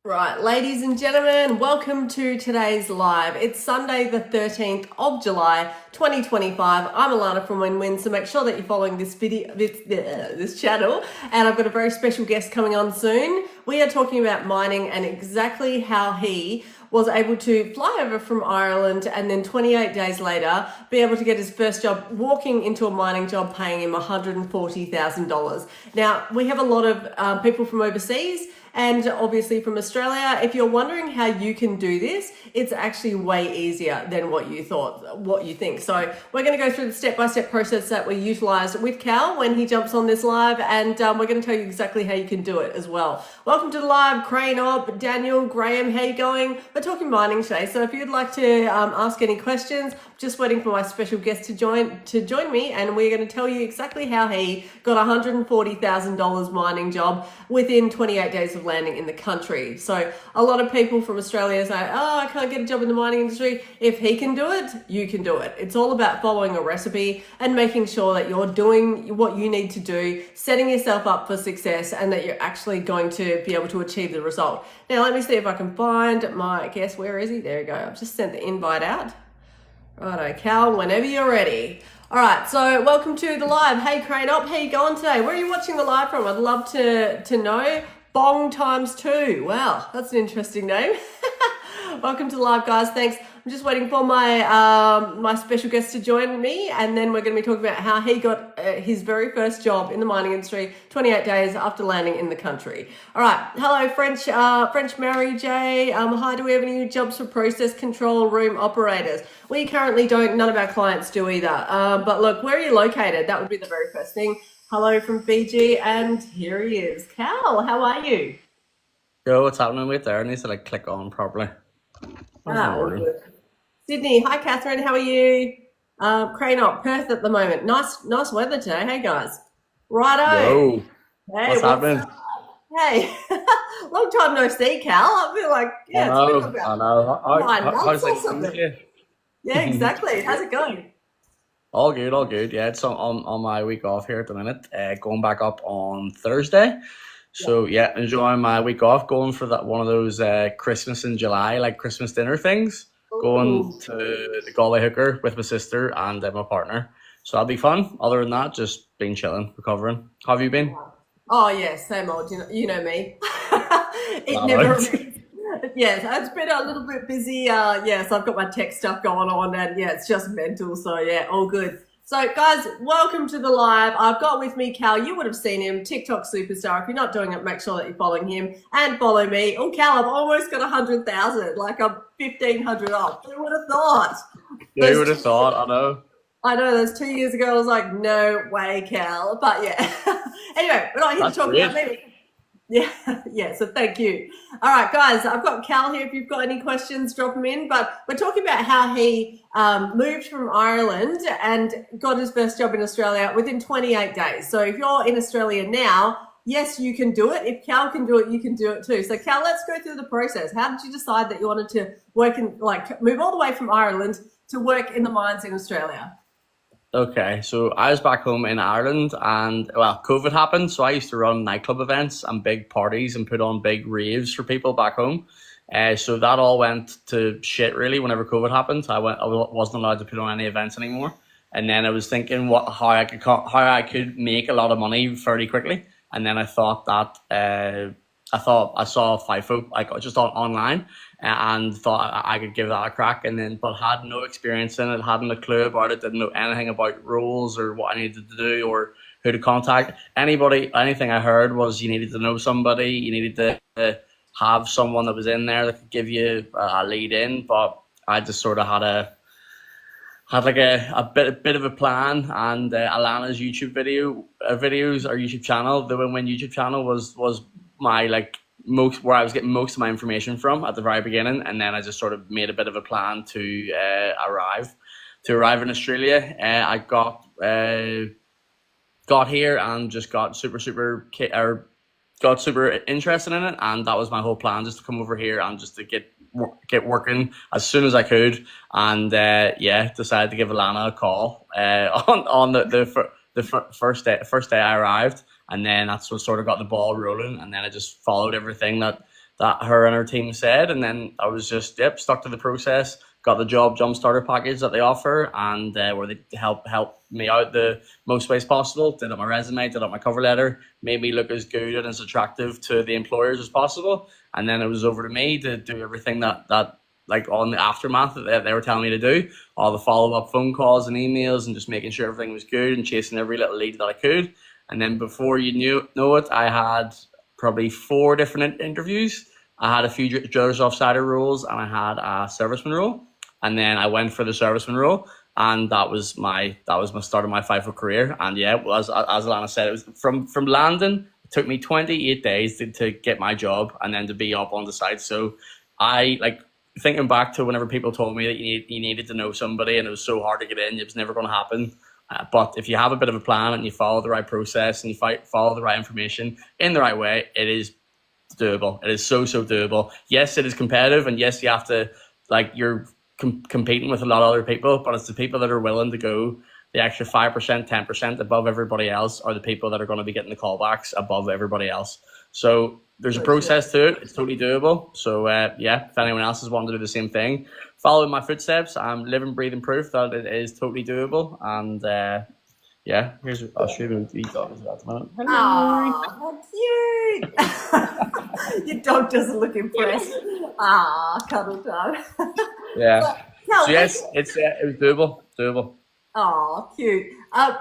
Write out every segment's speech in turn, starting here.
Right, ladies and gentlemen, welcome to today's live. It's Sunday, the 13th of July, 2025. I'm Alana from Win-Win, so make sure that you're following this channel. And I've got a very special guest coming on soon. We are talking about mining and exactly how he was able to fly over from Ireland and then 28 days later be able to get his first job walking into a mining job paying him $140,000. Now, we have a lot of people from overseas and obviously from Australia. If you're wondering how you can do this, it's actually way easier than what you think. So we're going to go through the step-by-step process that we utilize with Cal when he jumps on this live, and we're going to tell you exactly how you can do it as well. Welcome to the live, Crane Op, Daniel, Graham, how you going? We're talking mining today, so if you'd like to ask any questions, just waiting for my special guest to join me, and we're going to tell you exactly how he got $140,000 mining job within 28 days of landing in the country. So a lot of people from Australia say, oh, I can't get a job in the mining industry. If he can do it, you can do it. It's all about following a recipe and making sure that you're doing what you need to do, setting yourself up for success, and that you're actually going to be able to achieve the result. Now, let me see if I can find my guest. Where is he? There you go. I've just sent the invite out. Righto, Cal, whenever you're ready. All right, so welcome to the live. Hey, Crane Up, how you going today? Where are you watching the live from? I'd love to know. Bong times 2. Wow, that's an interesting name. Welcome to the live, guys. Thanks. I'm just waiting for my special guest to join me, and then we're going to be talking about how he got his very first job in the mining industry 28 days after landing in the country. All right. Hello, French Mary J. Hi, do we have any jobs for process control room operators? We currently don't. None of our clients do either. But look, where are you located? That would be the very first thing. Hello from Fiji, and here he is. Cal, how are you? Yo, what's happening? Wait there. I need to click on properly. All good. Sydney, hi Catherine, how are you? Crane Up, Perth at the moment. Nice weather today. Hey guys. Righto. Yo, Hey, what's happening? up? Hey, long time no see, Cal. I feel like I it's been know, about I know. 9 months How's or things going with something. you? Yeah, exactly. How's it going? All good, all good. Yeah, it's on my week off here at the minute. Going back up on Thursday. Yeah. So yeah, enjoying my week off. Going for that one of those Christmas in July, like Christmas dinner things. Going Ooh. to the Galway Hooker with my sister and my partner. So that'll be fun. Other than that, just been chilling, recovering. How have you been? Oh yeah, same old. You know me. It All never. right. Yes, it's been a little bit busy. Yes, I've got my tech stuff going on, and yeah, it's just mental. So yeah, all good. So guys, welcome to the live. I've got with me Cal. You would have seen him, TikTok superstar. If you're not doing it, make sure that you're following him and follow me. Oh, Cal, I've almost got 100,000. Like I'm 1,500 off. Who would have thought? Yeah, you would have Those thought. I know. I know those 2 years ago, I was like, no way, Cal. But yeah. Anyway, we're not here to That's talk about great. me. Yeah, yeah. So thank you. All right, guys, I've got Cal here. If you've got any questions, drop them in. But we're talking about how he moved from Ireland and got his first job in Australia within 28 days. So if you're in Australia now, yes, you can do it. If Cal can do it, you can do it too. So Cal, let's go through the process. How did you decide that you wanted to work in, like, move all the way from Ireland to work in the mines in Australia? Okay, so I was back home in Ireland and well, COVID happened. So I used to run nightclub events and big parties and put on big raves for people back home. So that all went to shit really whenever COVID happened. I wasn't allowed to put on any events anymore. And then I was thinking how I could make a lot of money fairly quickly. And then I thought that I saw FIFO like just online and thought I could give that a crack, and then but had no experience in it, hadn't a clue about it, didn't know anything about rules or what I needed to do or who to contact. Anything I heard was you needed to know somebody, you needed to have someone that was in there that could give you a lead in. But I just sort of had like a bit of a plan, and Alana's videos, our YouTube channel, the Win-Win YouTube channel was my like most where I was getting most of my information from at the very beginning, and then I just sort of made a bit of a plan to arrive in Australia. I got here and just got got super interested in it, and that was my whole plan, just to come over here and just to get working as soon as I could. And yeah, decided to give Alana a call on the first day I arrived, and then that's what sort of got the ball rolling. And then I just followed everything that that her and her team said, and then I was just stuck to the process. Got the job jump starter package that they offer, and where they help me out the most ways possible. Did up my resume, did up my cover letter, made me look as good and as attractive to the employers as possible. And then it was over to me to do everything that like on the aftermath that they were telling me to do, all the follow up phone calls and emails, and just making sure everything was good and chasing every little lead that I could. And then before you know it, I had probably 4 different interviews. I had a few drillers offsider roles, and I had a serviceman role. And then I went for the serviceman role, and that was my start of my FIFO career. And yeah, well, as Alana said, it was from landing. It took me 28 days to get my job, and then to be up on the site. So I like thinking back to whenever people told me that you needed to know somebody, and it was so hard to get in. It was never going to happen. But if you have a bit of a plan and you follow the right process and you follow the right information in the right way, it is doable. It is so doable. Yes, it is competitive, and yes, you have to you're competing with a lot of other people, but it's the people that are willing to go the extra 5%, 10% above everybody else are the people that are going to be getting the callbacks above everybody else. So there's a process to it. It's totally doable. So if anyone else is wanting to do the same thing, follow in my footsteps. I'm living, breathing proof that it is totally doable. And I'll show you the dog as well at the moment. Hello. How cute. Your dog doesn't look impressed. Cuddle dog. Yeah. Cal, so yes, it was doable. Oh, cute.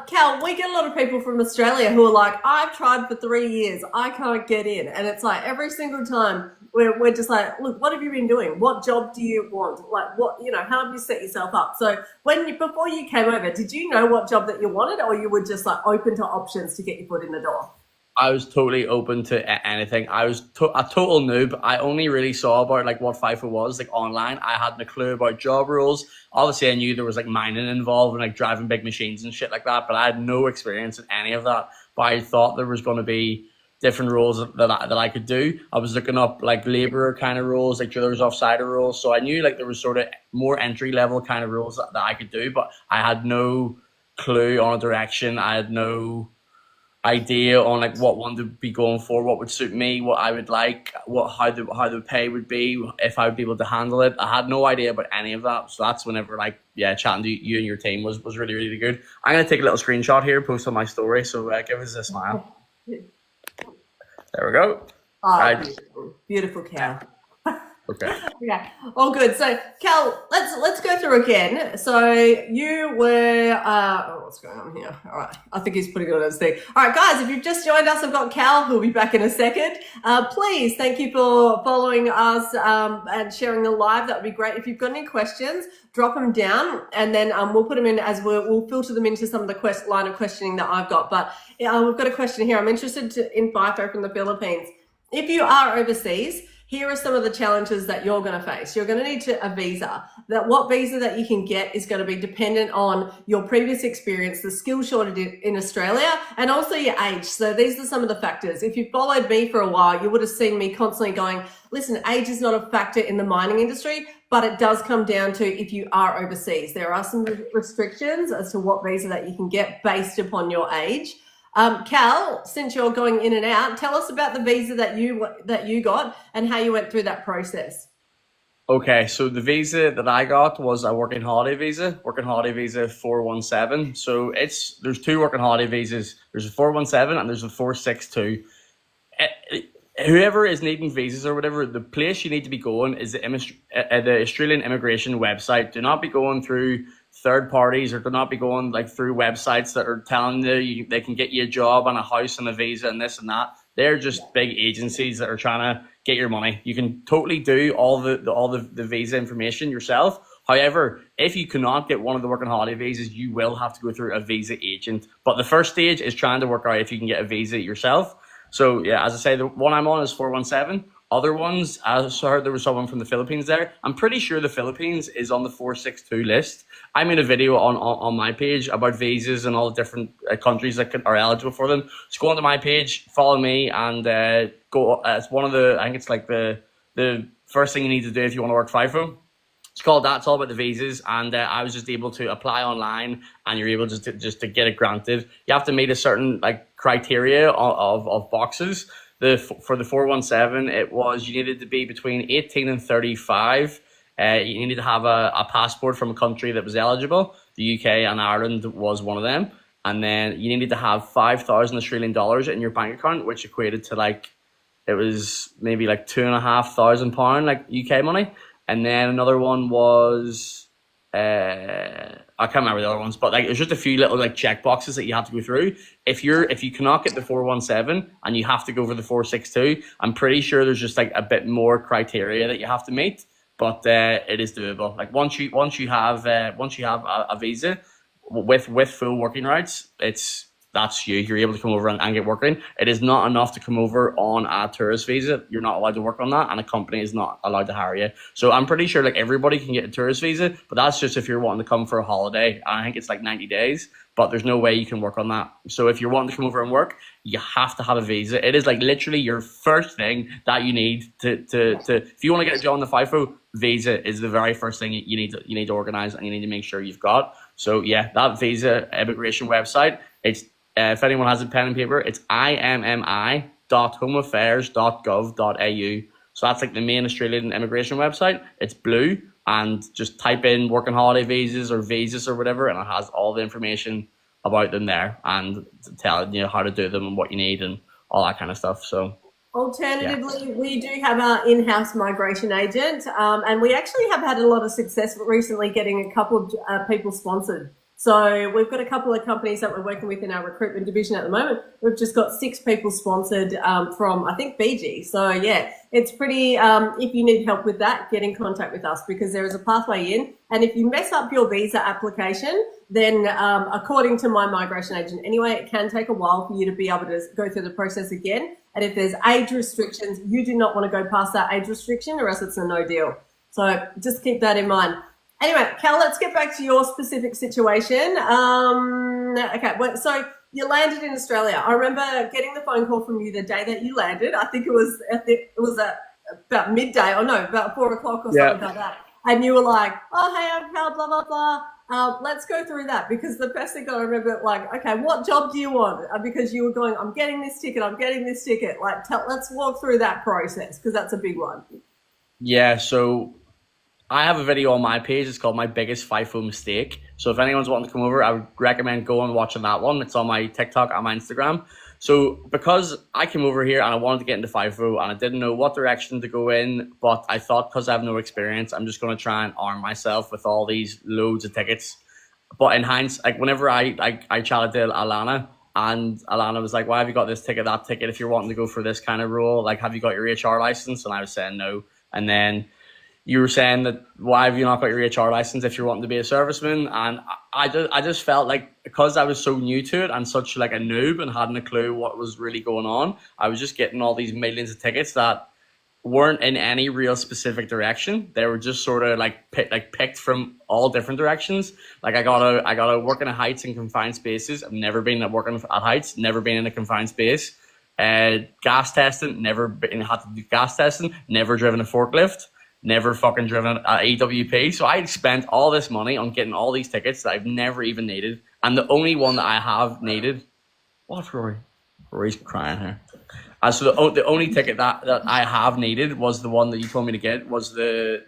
Cal, we get a lot of people from Australia who are like, I've tried for 3 years, I can't get in. And it's like every single time we're just like, look, what have you been doing? What job do you want? Like, what, how have you set yourself up? So before you came over, did you know what job that you wanted, or you were just like open to options to get your foot in the door? I was totally open to anything. I was a total noob. I only really saw about what FIFO was online. I hadn't a clue about job roles. Obviously, I knew there was mining involved and driving big machines and shit like that, but I had no experience in any of that. But I thought there was going to be different roles that I could do. I was looking up labourer kind of roles, drillers offsider roles. So I knew there was sort of more entry level kind of roles that I could do, but I had no clue on a direction. I had no idea on what one to be going for, what would suit me, what I would like, how the pay would be, if I would be able to handle it. I had no idea about any of that. So that's whenever chatting to you and your team was really, really good. I'm gonna take a little screenshot here, post on my story. So give us a smile. There we go. Oh, right. Beautiful Cal. Okay. Yeah. All good. So Cal, let's go through again. So you were what's going on here? All right. I think he's putting it on his thing. All right, guys, if you've just joined us, I've got Cal, who'll be back in a second. Please, thank you for following us and sharing the live. That would be great. If you've got any questions, drop them down, and then we'll put them in as we'll filter them into some of the line of questioning that I've got. But we've got a question here. I'm interested in FIFO from the Philippines. If you are overseas, here are some of the challenges that you're going to face. You're going to need a visa. What visa that you can get is going to be dependent on your previous experience, the skill shortage in Australia, and also your age. So these are some of the factors. If you followed me for a while, you would have seen me constantly going, listen, age is not a factor in the mining industry, but it does come down to if you are overseas. There are some restrictions as to what visa that you can get based upon your age. Cal, since you're going in and out, tell us about the visa that you got and how you went through that process. Okay, so the visa that I got was a working holiday visa 417. So there's 2 working holiday visas. There's a 417 and there's a 462. Whoever is needing visas or whatever, the place you need to be going is the Australian immigration website. Do not be going through third parties, or do not be going through websites that are telling you they can get you a job and a house and a visa and this and that. They're just big agencies that are trying to get your money. You can totally do all the visa information yourself. However, if you cannot get one of the working holiday visas, you will have to go through a visa agent. But the first stage is trying to work out if you can get a visa yourself. So yeah, as I say, the one I'm on is 417. Other ones, I heard there was someone from the Philippines there. I'm pretty sure the Philippines is on the 462 list. I made a video on my page about visas and all the different countries that are eligible for them. Just go onto my page, follow me, and go. It's one of the, I think it's the first thing you need to do if you want to work FIFO. It's called that. It's all about the visas, and I was just able to apply online, and you're able just to get it granted. You have to meet a certain criteria of boxes. For the 417, it was you needed to be between 18 and 35. You needed to have a passport from a country that was eligible. The UK and Ireland was one of them. And then you needed to have 5,000 Australian dollars in your bank account, which equated to like, it was maybe like £2,500, like UK money. And then another one was, I can't remember the other ones, but like there's just a few little like check boxes that you have to go through. If you cannot get the 417 and you have to go for the 462, I'm pretty sure there's just like a bit more criteria that you have to meet, but it is doable. Like once you have a visa with full working rights, that's you're able to come over and get working. It is not enough to come over on a tourist visa. You're not allowed to work on that, and a company is not allowed to hire you. So I'm pretty sure like everybody can get a tourist visa, but that's just if you're wanting to come for a holiday. I think it's like 90 days, but there's no way you can work on that. So if you're wanting to come over and work, you have to have a visa. It is like literally your first thing that you need to if you want to get a job on the FIFO, visa is the very first thing you need to organize, and you need to make sure you've got. So yeah, that visa immigration website, it's if anyone has a pen and paper, it's immi.homeaffairs.gov.au. So that's like the main Australian immigration website. It's blue, and just type in working holiday visas or visas or whatever, and it has all the information about them there and telling you how to do them and what you need and all that kind of stuff. So alternatively, we do have our in-house migration agent, and we actually have had a lot of success recently getting a couple of people sponsored. So we've got a couple of companies that we're working with in our recruitment division at the moment. We've just got 6 people sponsored from, I think, Fiji. So yeah, it's pretty, if you need help with that, get in contact with us, because there is a pathway in. And if you mess up your visa application, then according to my migration agent anyway, it can take a while for you to be able to go through the process again. And if there's age restrictions, you do not want to go past that age restriction, or else it's a no deal. So just keep that in mind. Anyway, Cal, let's get back to your specific situation. Okay, so you landed in Australia. I remember getting the phone call from you the day that you landed. I think it was at about midday, or no, about 4 o'clock or something like that. And you were like, "Oh, hey, I'm Cal, blah blah blah." Let's go through that, because the first thing I remember, like, okay, what job do you want? Because you were going, I'm getting this ticket. Like, let's walk through that process, because that's a big one. Yeah, so I have a video on my page. It's called My Biggest FIFO Mistake. So if anyone's wanting to come over, I would recommend going and watching that one. It's on my TikTok and my Instagram. So because I came over here and I wanted to get into FIFO and I didn't know what direction to go in, but I thought because I have no experience, I'm just going to try and arm myself with all these loads of tickets. But in hindsight, like whenever I chatted to Alana, and Alana was like, why have you got this ticket, that ticket, if you're wanting to go for this kind of role? Like, have you got your HR license? And I was saying no. And then you were saying that why have you not got your HR license if you're wanting to be a serviceman? And I just felt like, because I was so new to it and such like a noob and hadn't a clue what was really going on, I was just getting all these millions of tickets that weren't in any real specific direction. They were just sort of like picked from all different directions. Like I gotta work in a heights and confined spaces. I've never been at working at heights, never been in a confined space. Gas testing, never been had to do gas testing, never driven a forklift. Never fucking driven an EWP. So I spent all this money on getting all these tickets that I've never even needed. And the only one that I have needed, what, Rory? Rory's crying here. So the only ticket that I have needed was the one that you told me to get, was the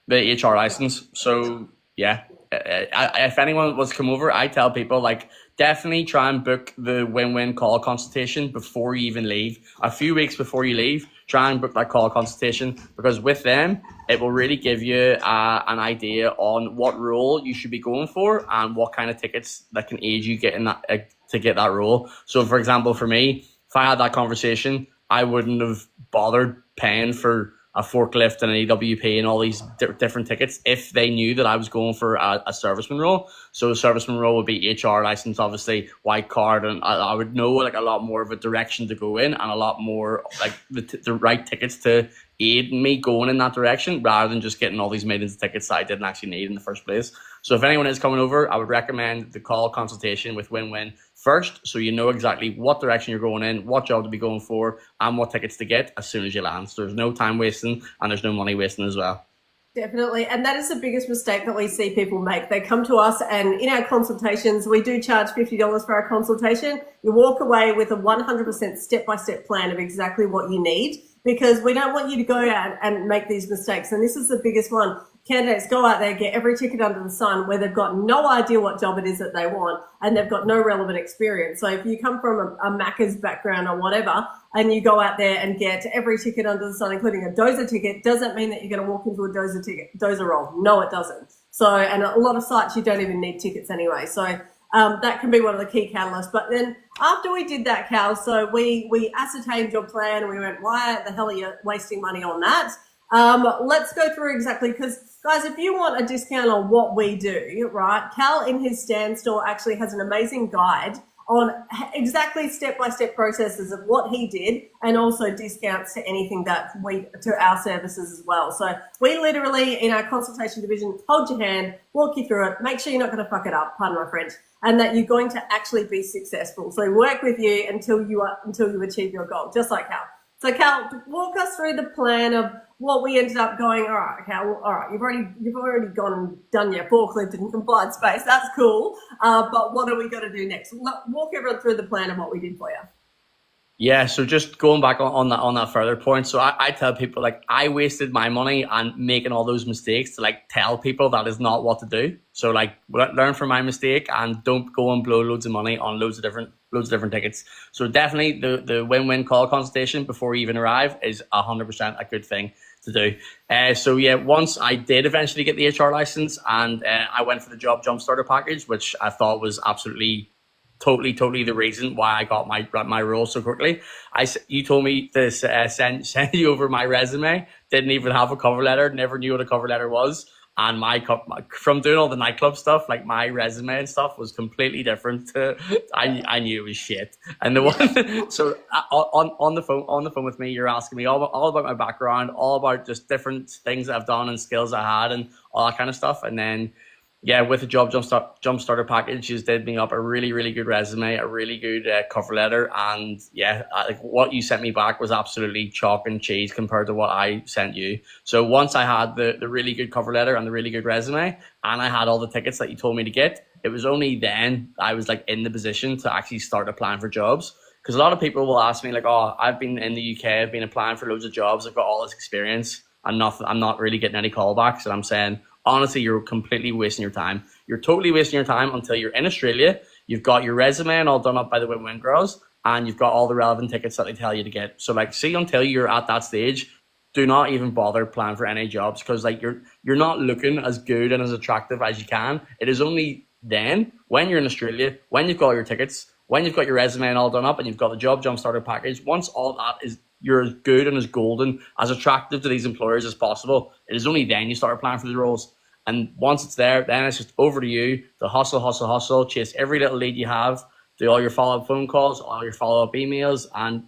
HR license. So yeah, if anyone was to come over, I tell people, like, definitely try and book the win-win call consultation before you even leave. A few weeks before you leave, try and book that call consultation, because with them, it will really give you an idea on what role you should be going for and what kind of tickets that can aid you getting that to get that role. So, for example, for me, if I had that conversation, I wouldn't have bothered paying for a forklift and an EWP and all these different tickets if they knew that I was going for a serviceman role. So a serviceman role would be HR license, obviously, white card, and I would know like a lot more of a direction to go in and a lot more like the right tickets to aid me going in that direction, rather than just getting all these millions of tickets that I didn't actually need in the first place. So if anyone is coming over, I would recommend the call consultation with Win-Win first, so you know exactly what direction you're going in, what job to be going for, and what tickets to get as soon as you land. So there's no time wasting and there's no money wasting as well. Definitely. And that is the biggest mistake that we see people make. They come to us, and in our consultations, we do charge $50 for our consultation. You walk away with a 100% step-by-step plan of exactly what you need, because we don't want you to go out and make these mistakes. And this is the biggest one. Candidates go out there, get every ticket under the sun where they've got no idea what job it is that they want, and they've got no relevant experience. So if you come from a Macca's background or whatever, and you go out there and get every ticket under the sun, including a dozer ticket, doesn't mean that you're going to walk into a dozer role. No, it doesn't. So, and a lot of sites, you don't even need tickets anyway. So that can be one of the key catalysts. But then after we did that, Cal, so we ascertained your plan, and we went, why the hell are you wasting money on that? Let's go through exactly, because guys, if you want a discount on what we do, right, Cal in his stand store actually has an amazing guide on exactly step-by-step processes of what he did, and also discounts to anything that to our services as well. So we literally, in our consultation division, hold your hand, walk you through it, make sure you're not going to fuck it up, pardon my French, and that you're going to actually be successful. So we work with you until you achieve your goal, just like Cal. So Cal, walk us through the plan of what we ended up going. All right, Cal. All right, you've already gone and done your forklift in confined space. That's cool. But what are we going to do next? Walk everyone through the plan of what we did for you. Yeah, so just going back on that further point. So I tell people, like, I wasted my money on making all those mistakes to like tell people that is not what to do. So like, learn from my mistake and don't go and blow loads of money on loads of different tickets. So definitely the win-win call consultation before you even arrive is 100% a good thing to do. So yeah, once I did eventually get the HR license, and I went for the job jump starter package, which I thought was absolutely totally the reason why I got my role so quickly. You told me to send you over my resume. Didn't even have a cover letter. Never knew what a cover letter was. And from doing all the nightclub stuff, like my resume and stuff was completely different. I knew it was shit. And the one, so on the phone with me, you're asking me all about my background, all about just different things that I've done and skills I had and all that kind of stuff. And then, yeah, with the job jump starter package, you did me up a really good resume, a really good cover letter, and yeah, like what you sent me back was absolutely chalk and cheese compared to what I sent you. So once I had the really good cover letter and the really good resume, and I had all the tickets that you told me to get, it was only then I was like in the position to actually start applying for jobs. Because a lot of people will ask me like, oh, I've been in the UK, I've been applying for loads of jobs, I've got all this experience, and I'm not really getting any callbacks, and I'm saying, honestly, you're completely wasting your time. You're totally wasting your time until you're in Australia. You've got your resume and all done up by the win-win girls, and you've got all the relevant tickets that they tell you to get. So like, see, until you're at that stage, do not even bother applying for any jobs, because like you're not looking as good and as attractive as you can. It is only then, when you're in Australia, when you've got all your tickets, when you've got your resume and all done up, and you've got the job jump starter package, once all that is, you're as good and as golden, as attractive to these employers as possible, it is only then you start applying for the roles. And once it's there, then it's just over to you to hustle, chase every little lead you have, do all your follow-up phone calls, all your follow-up emails, and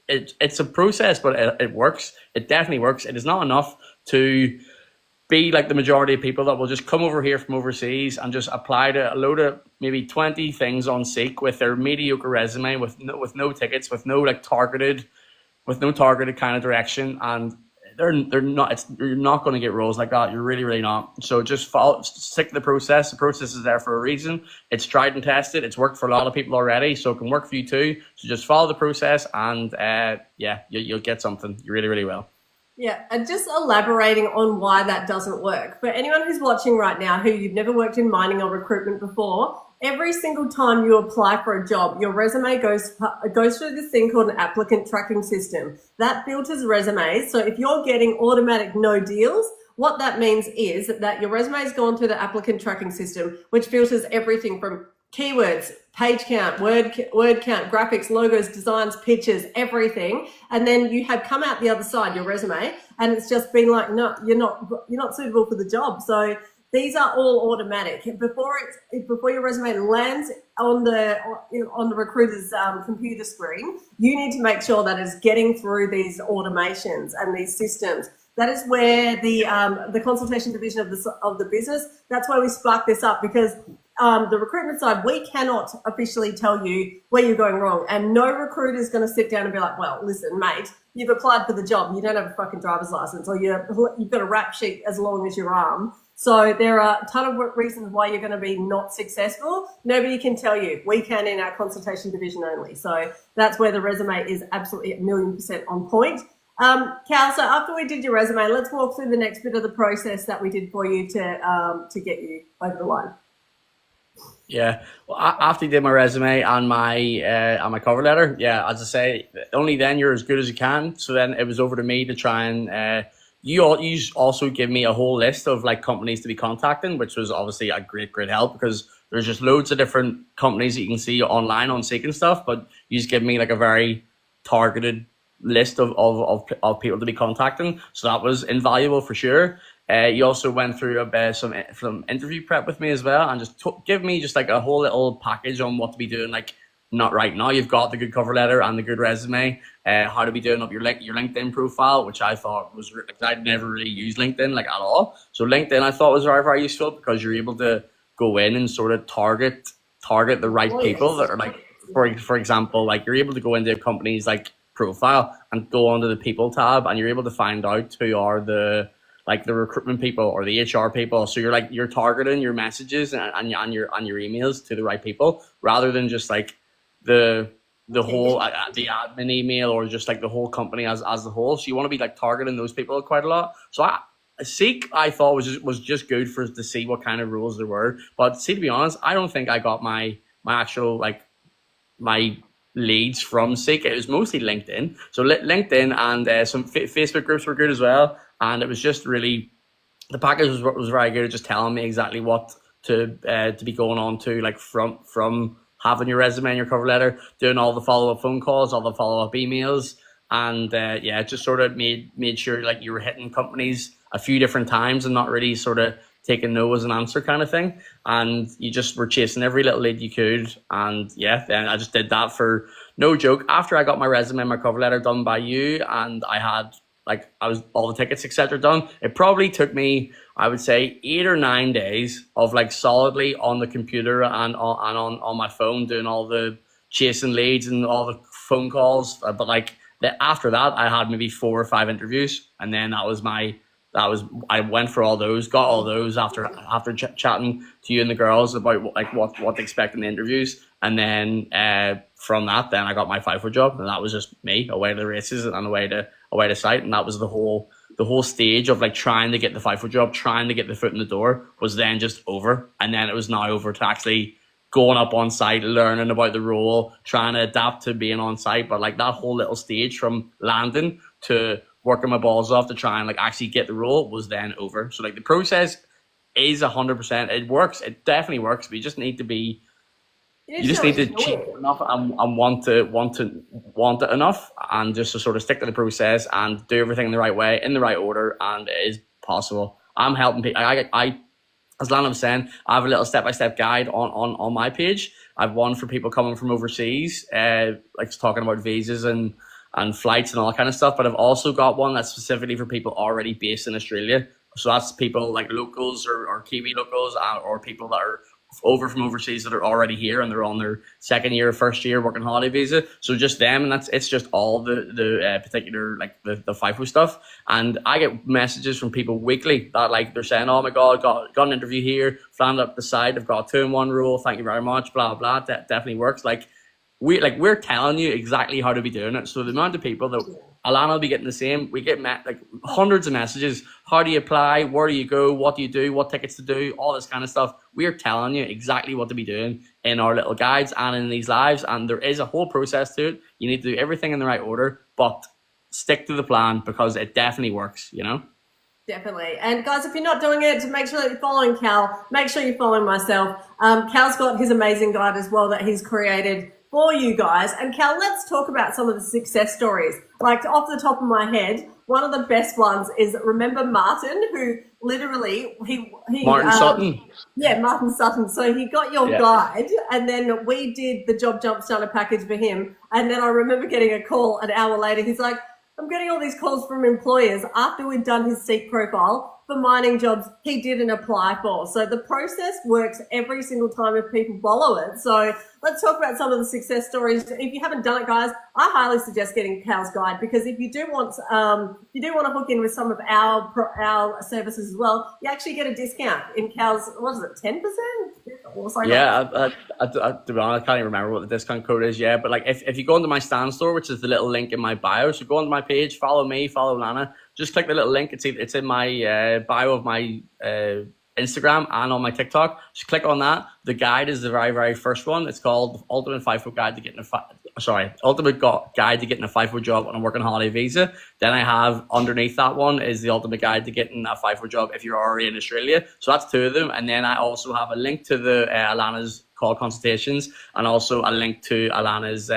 it's a process, but it works. It definitely works. It is not enough to be like the majority of people that will just come over here from overseas and just apply to a load of maybe 20 things on Seek with their mediocre resume, with no tickets, with no targeted kind of direction, and you're not going to get roles like that. You're really not. So just stick to the process. The process is there for a reason. It's tried and tested. It's worked for a lot of people already, so it can work for you too. So just follow the process, and you'll get something. You really will. Yeah, and just elaborating on why that doesn't work. For anyone who's watching right now who you've never worked in mining or recruitment before, every single time you apply for a job, your resume goes through this thing called an applicant tracking system. That filters resumes. So if you're getting automatic no deals, what that means is that your resume has gone through the applicant tracking system, which filters everything from keywords, page count, word count, graphics, logos, designs, pictures, everything. And then you have come out the other side, your resume, and it's just been like, no, you're not suitable for the job. So these are all automatic. Before your resume lands on the recruiter's computer screen, you need to make sure that it's getting through these automations and these systems. That is where the consultation division of the business, that's why we spark this up, because the recruitment side, we cannot officially tell you where you're going wrong. And no recruiter is going to sit down and be like, well, listen, mate, you've applied for the job. You don't have a fucking driver's license, or you've got a rap sheet as long as your arm. So there are a ton of reasons why you're going to be not successful. Nobody can tell you. We can in our consultation division only. So that's where the resume is absolutely 1,000,000% on point. Cal, so after we did your resume, let's walk through the next bit of the process that we did for you to get you over the line. Yeah. Well, after you did my resume and my cover letter, yeah, as I say, only then you're as good as you can. So then it was over to me to try and you also give me a whole list of like companies to be contacting, which was obviously a great help, because there's just loads of different companies that you can see online on Seek and stuff, but you just give me like a very targeted list of people to be contacting. So that was invaluable for sure. You also went through some interview prep with me as well, and just give me just like a whole little package on what to be doing. Like, not right now, you've got the good cover letter and the good resume, how to be doing up your LinkedIn profile, which I thought was, like, I'd never really used LinkedIn like at all. So LinkedIn I thought was very useful, because you're able to go in and sort of target the right people that are like, for example, like you're able to go into a company's like profile and go onto the people tab, and you're able to find out who are the recruitment people or the HR people. So you're targeting your messages and your emails to the right people, rather than just like the whole the admin email, or just like the whole company as the whole. So you want to be like targeting those people quite a lot. So Seek I thought was just good for to see what kind of rules there were. But see, to be honest, I don't think I got my actual like my leads from Seek. It was mostly LinkedIn. So LinkedIn and some Facebook groups were good as well. And it was just really, the package was very good at just telling me exactly what to be going on to, like from having your resume and your cover letter, doing all the follow-up phone calls, all the follow-up emails, and yeah, just sort of made sure like you were hitting companies a few different times and not really sort of taking no as an answer kind of thing. And you just were chasing every little lead you could. And yeah, then I just did that for no joke. After I got my resume and my cover letter done by you, and I was all the tickets, etc. done, it probably took me, I would say, 8 or 9 days of like solidly on the computer and on my phone doing all the chasing leads and all the phone calls. But like after that, I had maybe 4 or 5 interviews, and then I went for all those, got all those after chatting to you and the girls about like what to expect in the interviews. And then from that, then I got my FIFO job, and that was just me away to the races and away to site. And that was the whole stage of like trying to get the FIFO job, trying to get the foot in the door, was then just over. And then it was now over to actually going up on site, learning about the role, trying to adapt to being on site. But like that whole little stage from landing to working my balls off to try and like actually get the role was then over. So like the process is 100%. It works. It definitely works. But you just need to be, you just need to cheat enough and want it enough, and just to sort of stick to the process and do everything in the right way, in the right order, and it is possible. I'm helping people. I as Lana was saying, I have a little step-by-step guide on my page. I've one for people coming from overseas, like talking about visas and flights and all that kind of stuff. But I've also got one that's specifically for people already based in Australia. So that's people like locals or Kiwi locals, or people that are over from overseas that are already here and they're on their second year, first year working holiday visa. So just them, and it's just all the particular like the FIFO stuff. And I get messages from people weekly that like they're saying, oh my god, got an interview here, flying up the side, I've got a 2-in-1 rule, thank you very much, blah blah. That definitely works. We're telling you exactly how to be doing it. So the amount of people that Alana will be getting the same, we get like hundreds of messages. How do you apply? Where do you go? What do you do? What tickets to do? All this kind of stuff. We're telling you exactly what to be doing in our little guides and in these lives. And there is a whole process to it. You need to do everything in the right order, but stick to the plan, because it definitely works, you know? Definitely. And guys, if you're not doing it, to make sure that you're following Cal, make sure you're following myself. Cal's got his amazing guide as well that he's created for you guys. And Cal, let's talk about some of the success stories. Like off the top of my head, one of the best ones is, remember Martin, who literally Martin Sutton. Yeah, Martin Sutton. So he got your guide, and then we did the Job Jump Starter package for him. And then I remember getting a call an hour later. He's like, I'm getting all these calls from employers after we'd done his Seek profile for mining jobs he didn't apply for. So the process works every single time if people follow it. So let's talk about some of the success stories. If you haven't done it, guys, I highly suggest getting Cal's guide, because if you do want to hook in with some of our services as well, you actually get a discount in Cal's. What is it, 10%? Yeah, to be honest, I can't even remember what the discount code is. Yeah, but like if you go into my stand store, which is the little link in my bio, so go onto my page, follow me, follow Alana. Just click the little link. It's in my bio of my Instagram and on my TikTok. Just click on that. The guide is the very, very first one. It's called Ultimate FIFO Guide to Getting Ultimate Guide to Getting a FIFO Job on a Working Holiday Visa. Then I have underneath that one is the Ultimate Guide to Getting a FIFO Job if you're already in Australia. So that's two of them. And then I also have a link to the Alana's call consultations, and also a link to Alana's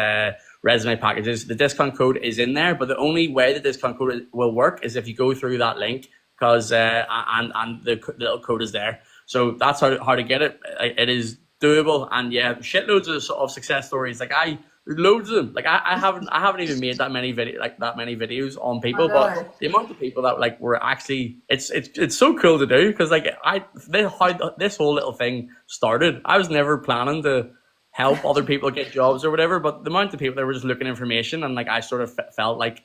resume packages. The discount code is in there, but the only way the discount code will work is if you go through that link, because and the little code is there. So that's how to get it. It is doable, and yeah, shitloads of sort of success stories. Like loads of them. Like I haven't even made that many videos on people, but the amount of people that like were actually it's so cool to do, because like how this whole little thing started. I was never planning to help other people get jobs or whatever, but the amount of people that were just looking information, and like I sort of felt like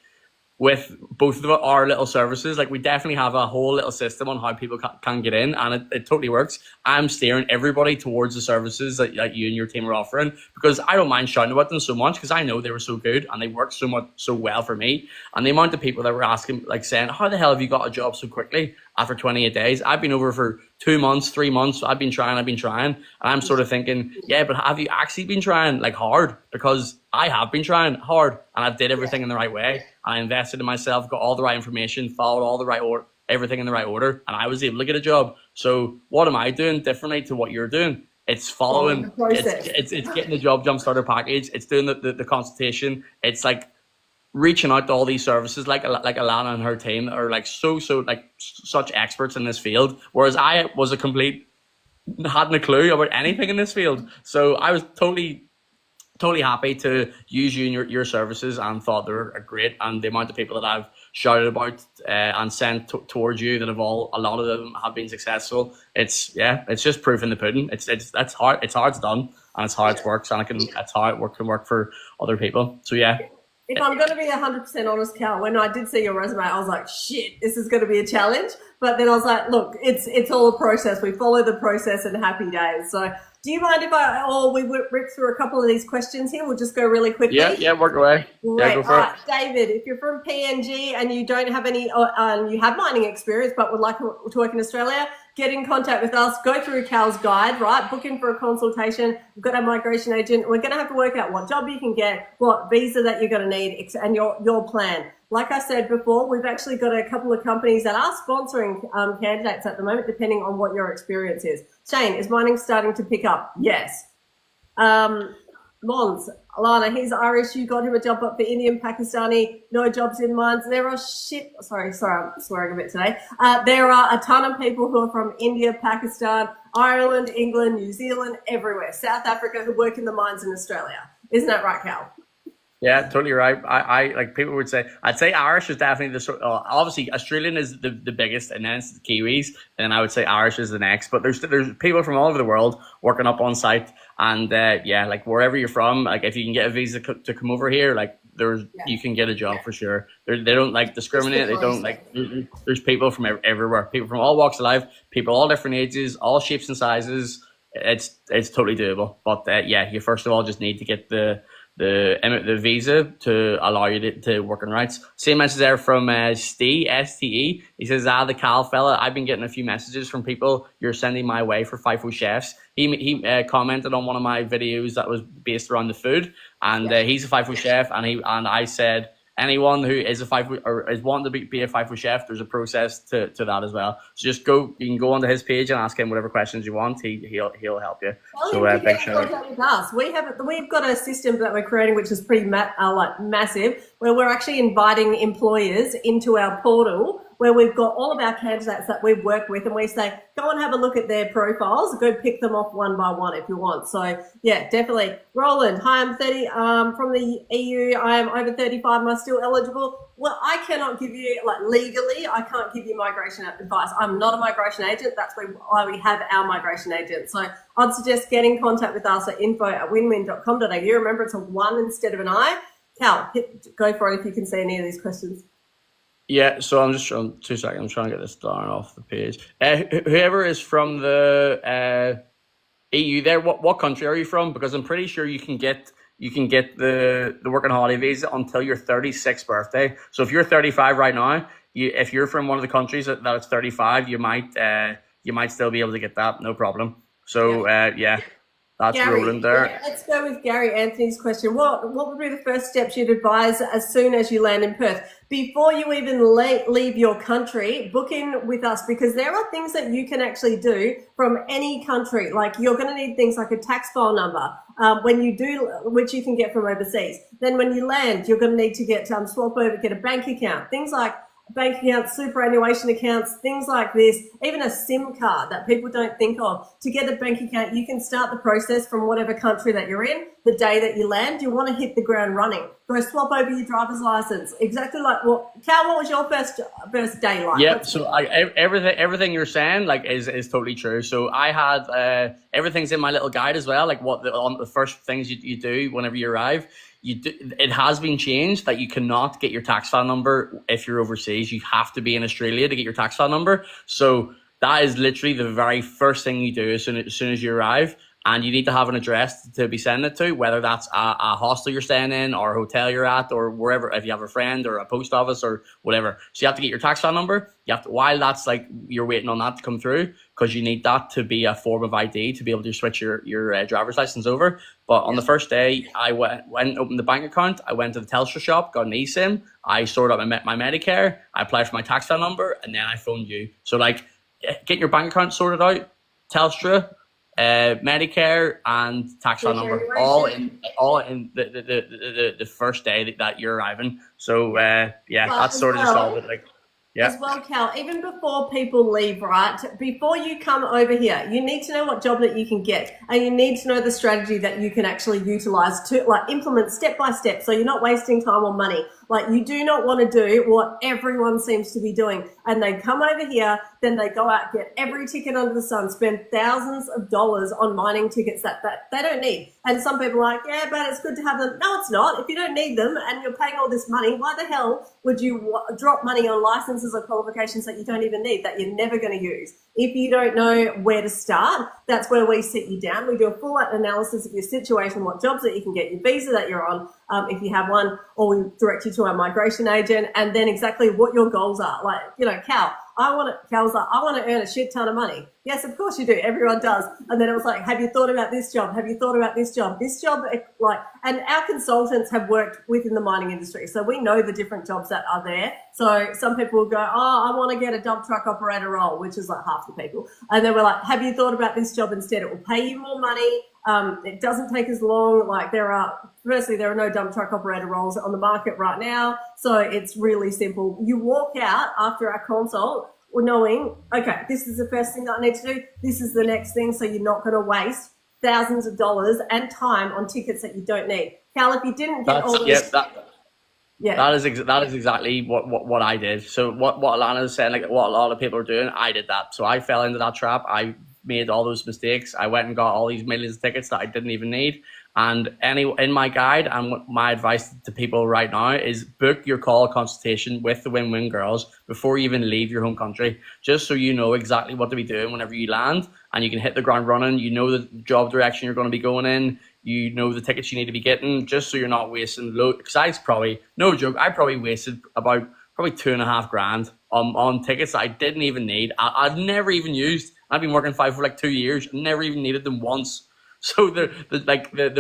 with both of our little services, like we definitely have a whole little system on how people can get in, and it totally works. I'm steering everybody towards the services that you and your team are offering, because I don't mind shouting about them so much, because I know they were so good and they worked so well for me. And the amount of people that were asking, like saying, how the hell have you got a job so quickly after 28 days? I've been over for 2 months, 3 months. I've been trying. And I'm sort of thinking, yeah, but have you actually been trying like hard? Because I have been trying hard, and I've did everything in the right way. I invested in myself, got all the right information, followed all the right order, everything in the right order, and I was able to get a job. So what am I doing differently to what you're doing? It's following the process. It's getting the job jump starter package. It's doing the consultation. It's like reaching out to all these services like Alana and her team are like so like such experts in this field, whereas I was hadn't a clue about anything in this field. So I was totally happy to use you and your services, and thought they were great. And the amount of people that I've shouted about and sent towards you, that a lot of them have been successful. It's just proof in the pudding. It's hard. It's how it's done, and it's how it works, and it's how it can work for other people. So yeah. If I'm going to be 100% honest, Cal, when I did see your resume, I was like, shit, this is going to be a challenge. But then I was like, look, it's all a process. We follow the process, and happy days. So do you mind if we rip through a couple of these questions here? We'll just go really quickly. Yeah, work away. Great. Yeah, go for it. David, if you're from PNG and you don't have any, you have mining experience but would like to work in Australia, get in contact with us. Go through Cal's guide, right? Book in for a consultation. We've got our migration agent. We're going to have to work out what job you can get, what visa that you're going to need, and your plan. Like I said before, we've actually got a couple of companies that are sponsoring candidates at the moment, depending on what your experience is. Shane, is mining starting to pick up? Yes. Mons, Alana, he's Irish. You got him a job up for Indian, Pakistani. No jobs in mines. There are Sorry, I'm swearing a bit today. There are a ton of people who are from India, Pakistan, Ireland, England, New Zealand, everywhere. South Africa, who work in the mines in Australia. Isn't that right, Cal? Yeah, totally right. I like people would say, I'd say Irish is definitely obviously Australian is the biggest, and then it's the Kiwis, and I would say Irish is the next. But there's people from all over the world working up on site, and like wherever you're from, like if you can get a visa to come over here, like you can get a job for sure. They don't like discriminate. They don't like. There's people from everywhere, people from all walks of life, people all different ages, all shapes and sizes. It's tototally doable. But you first of all just need to get the visa to allow you to work in rights. Same message there from Ste, S-T-E. He says, the Cal fella, I've been getting a few messages from people you're sending my way for FIFO chefs. He commented on one of my videos that was based around the food, and he's a FIFO chef, and I said, anyone who is a FIFO or is wanting to be a FIFO chef, there's a process to that as well. So just you can go onto his page and ask him whatever questions you want. He'll help you. So big shout out. We've got a system that we're creating, which is pretty massive, where we're actually inviting employers into our portal, where we've got all of our candidates that we've worked with, and we say, go and have a look at their profiles, go pick them off one by one if you want. So yeah, definitely. Roland, hi, I'm 30 from the EU. I am over 35. Am I still eligible? Well, I cannot give you, like, legally, I can't give you migration advice. I'm not a migration agent. That's why we have our migration agent. So I'd suggest getting in contact with us at info@winwin.com.au. Remember, it's a one instead of an I. Cal, go for it if you can see any of these questions. Yeah, so I'm just trying 2 seconds. I'm trying to get this down off the page. Whoever is from the EU, there, what country are you from? Because I'm pretty sure you can get the working holiday visa until your 36th birthday. So if you're 35 right now, if you're from one of the countries that's 35, you might still be able to get that, no problem. So yeah. That's Gary, Roland there. Yeah, let's go with Gary Anthony's question. What would be the first steps you'd advise as soon as you land in Perth? Before you even leave your country, book in with us, because there are things that you can actually do from any country. Like, you're going to need things like a tax file number, when you do, which you can get from overseas. Then when you land, you're going to need to get swap over, get a bank account, things like bank accounts, superannuation accounts, things like this, even a SIM card that people don't think of. To get a bank account, you can start the process from whatever country that you're in. The day that you land, you want to hit the ground running. Go swap over your driver's license. Exactly like Cal, what was your first day like? Yep. So everything you're saying, like, is totally true. So I had everything's in my little guide as well. Like, what the first things you do whenever you arrive. It has been changed that you cannot get your tax file number if you're overseas. You have to be in Australia to get your tax file number. So that is literally the very first thing you do as soon as you arrive. And you need to have an address to be sending it to, whether that's a hostel you're staying in or a hotel you're at or wherever, if you have a friend or a post office or whatever. So you have to get your tax file number. You have to, while that's like, you're waiting on that to come through, because you need that to be a form of ID to be able to switch your driver's license over. But on the first day, I went opened the bank account. I went to the Telstra shop, got an eSIM. I sorted out my Medicare. I applied for my tax file number, and then I phoned you. So, like, getting your bank account sorted out, Telstra, Medicare and tax file number, all in the first day that you're arriving. So that's sort of just all of it. Like, yeah. As well, Cal, even before people leave, right? Before you come over here, you need to know what job that you can get, and you need to know the strategy that you can actually utilize to, like, implement step by step, so you're not wasting time or money. Like, you do not want to do what everyone seems to be doing, and they come over here, then they go out, get every ticket under the sun, spend thousands of dollars on mining tickets that they don't need. And some people are like, yeah, but it's good to have them. No, it's not. If you don't need them and you're paying all this money, why the hell would you drop money on licenses or qualifications that you don't even need, that you're never going to use? If you don't know where to start, that's where we sit you down. We do a full analysis of your situation, what jobs that you can get, your visa that you're on, if you have one, or we direct you to our migration agent, and then exactly what your goals are. Like, Cal, Cal's like, I want to earn a shit ton of money. Yes, of course you do. Everyone does. And then it was like, have you thought about this job? Have you thought about this job? This job, like, and our consultants have worked within the mining industry, so we know the different jobs that are there. So some people will go, oh, I want to get a dump truck operator role, which is like half the people. And then we're like, have you thought about this job instead? It will pay you more money. It doesn't take as long. Like, there are no dump truck operator roles on the market right now. So it's really simple. You walk out after our consult knowing, okay, this is the first thing that I need to do. This is the next thing. So you're not going to waste thousands of dollars and time on tickets that you don't need. Cal, if you didn't get all this... That is exactly what I did. So what Alana is saying, like what a lot of people are doing, I did that. So I fell into that trap. I made all those mistakes. I went and got all these millions of tickets that I didn't even need. And in my guide, and my advice to people right now is book your call consultation with the Win-Win girls before you even leave your home country, just so you know exactly what to be doing whenever you land, and you can hit the ground running. You know the job direction you're going to be going in. You know the tickets you need to be getting, just so you're not wasting loads. Because I probably wasted about 2.5 grand on tickets that I didn't even need. I've never even used. I've been working FIFO for like 2 years, never even needed them once. So the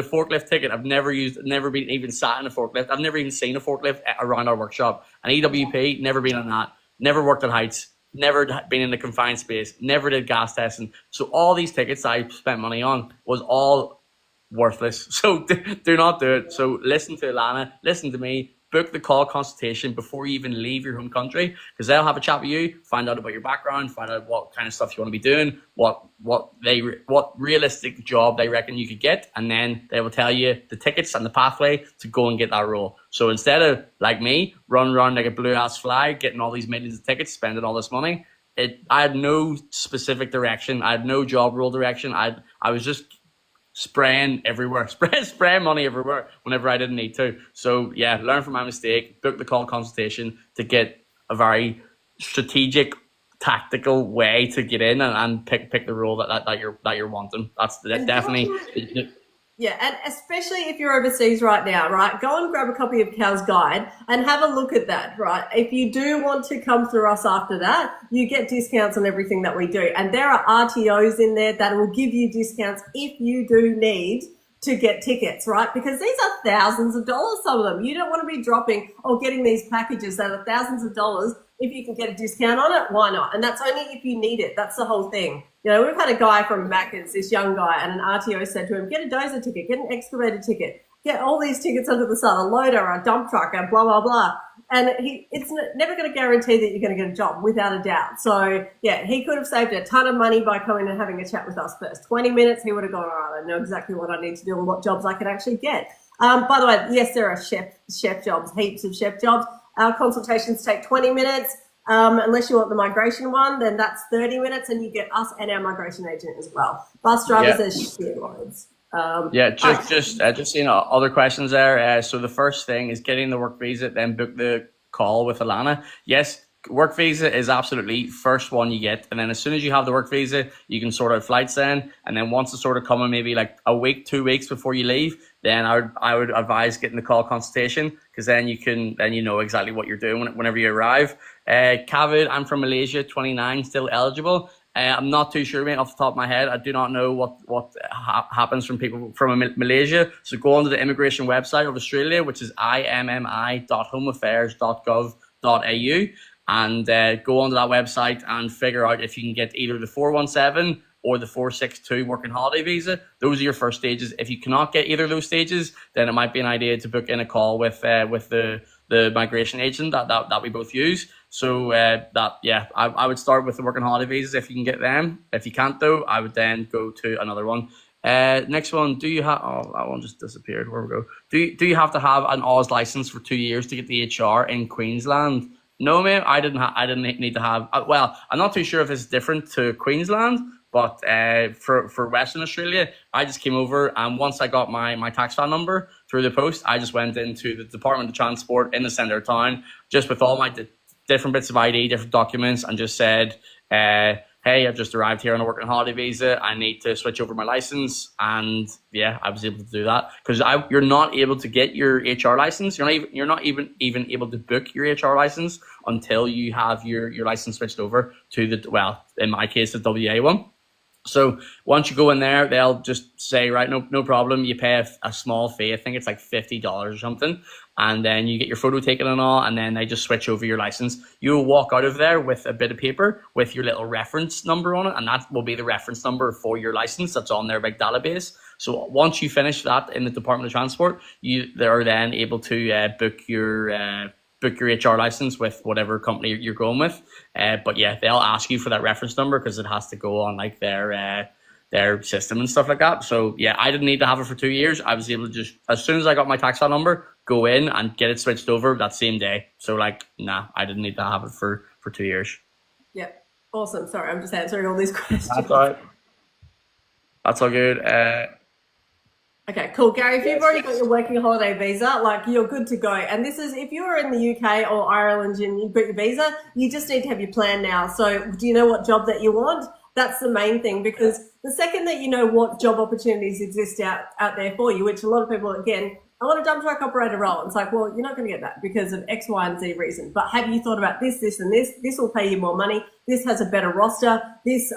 forklift ticket, I've never used, never been even sat in a forklift. I've never even seen a forklift around our workshop. An EWP, never been on that. Never worked at heights. Never been in a confined space. Never did gas testing. So all these tickets I spent money on was all worthless. So do not do it. So listen to Alana, listen to me, book the call consultation before you even leave your home country, because they'll have a chat with you, find out about your background, find out what kind of stuff you want to be doing, what realistic job they reckon you could get, and then they will tell you the tickets and the pathway to go and get that role. So instead of, like me, running around like a blue ass fly, getting all these millions of tickets, spending all this money, I had no specific direction. I had no job role direction. I was just spraying everywhere, spraying money everywhere whenever I didn't need to. So yeah, learn from my mistake, book the call consultation to get a very strategic, tactical way to get in and pick the role that you're wanting. That's definitely. Yeah, and especially if you're overseas right now, right? Go and grab a copy of Cal's guide and have a look at that, right? If you do want to come through us after that, you get discounts on everything that we do. And there are RTOs in there that will give you discounts if you do need to get tickets, right? Because these are thousands of dollars, some of them. You don't want to be dropping or getting these packages that are thousands of dollars. If you can get a discount on it, why not? And that's only if you need it. That's the whole thing. You know, we've had a guy from Macca's, this young guy, and an RTO said to him, get a dozer ticket, get an excavator ticket, get all these tickets under the sun, a loader, a dump truck, and blah, blah, blah. And it's never going to guarantee that you're going to get a job, without a doubt. So, yeah, he could have saved a ton of money by coming and having a chat with us first. 20 minutes, he would have gone, all right, I know exactly what I need to do and what jobs I can actually get. By the way, yes, there are chef jobs, heaps of chef jobs. Our consultations take 20 minutes. Unless you want the migration one, then that's 30 minutes, and you get us and our migration agent as well. Bus drivers are shitloads. Just seeing other questions there. So the first thing is getting the work visa, then book the call with Alana. Yes, work visa is absolutely first one you get, and then as soon as you have the work visa, you can sort out flights then, and then once it's sort of coming maybe like a week, 2 weeks before you leave, then I would advise getting the call consultation, because then you know exactly what you're doing whenever you arrive. Cavid, I'm from Malaysia, 29, still eligible. I'm not too sure, mate, off the top of my head. I do not know what happens from people from Malaysia. So go onto the immigration website of Australia, which is immi.homeaffairs.gov.au, and go onto that website and figure out if you can get either the 417 or the 462 working holiday visa. Those are your first stages. If you cannot get either of those stages, then it might be an idea to book in a call with the migration agent that we both use. So I would start with the working holiday visas if you can get them. If you can't though, I would then go to another one. Next one, do you have? Oh, that one just disappeared. Where we go? Do you have to have an Oz license for 2 years to get the HR in Queensland? No, mate, I didn't need to have. Well, I'm not too sure if it's different to Queensland, but for Western Australia, I just came over, and once I got my tax file number through the post, I just went into the Department of Transport in the centre of town, just with all my different bits of ID, different documents, and just said, hey, I've just arrived here on a working holiday visa. I need to switch over my license. And yeah, I was able to do that, because you're not able to get your HR license. You're not even able to book your HR license until you have your license switched over to in my case, the WA one. So once you go in there, they'll just say, right, no problem. You pay a small fee. I think it's like $50 or something. And then you get your photo taken and all, and then they just switch over your license. You'll walk out of there with a bit of paper with your little reference number on it, and that will be the reference number for your license that's on their big database. So once you finish that in the Department of Transport, they're then able to book your HR license with whatever company you're going with. But yeah, they'll ask you for that reference number because it has to go on like their system and stuff like that. So yeah, I didn't need to have it for 2 years. I was able to just, as soon as I got my tax file number, go in and get it switched over that same day. So like, nah, I didn't need to have it for 2 years. Yep. Awesome. Sorry, I'm just answering all these questions. That's all right. That's all good. Okay, cool. Gary, if you've already got your working holiday visa, like you're good to go. And this is, if you're in the UK or Ireland and you've got your visa, you just need to have your plan now. So do you know what job that you want? That's the main thing, because the second that you know what job opportunities exist out there for you, which a lot of people, again, I want a dump truck operator role. It's like, well, you're not going to get that because of X, Y, and Z reason. But have you thought about this, this, and this? This will pay you more money. This has a better roster. This,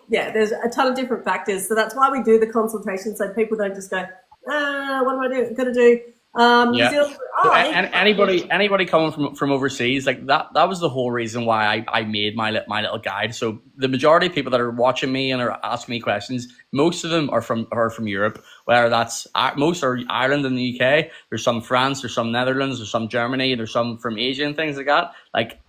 there's a ton of different factors. So that's why we do the consultation, so people don't just go, what am I going to do? New Yeah. Zealand. So Oh, anybody coming from overseas, like that was the whole reason why I made my little guide. So the majority of people that are watching me and are asking me questions, most of them are from Europe. Whether that's most are Ireland and the UK. There's some France, there's some Netherlands, there's some Germany, there's some from Asia and things like that. Like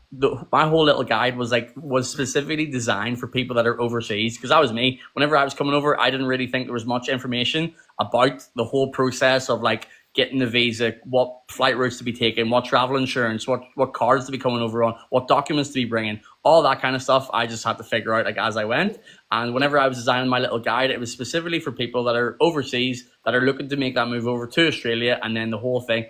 my whole little guide was specifically designed for people that are overseas, because that was me. Whenever I was coming over, I didn't really think there was much information about the whole process of like getting the visa, what flight routes to be taken, what travel insurance, what cards to be coming over on, what documents to be bringing, all that kind of stuff. I just had to figure out like as I went. And whenever I was designing my little guide, it was specifically for people that are overseas, that are looking to make that move over to Australia, and then the whole thing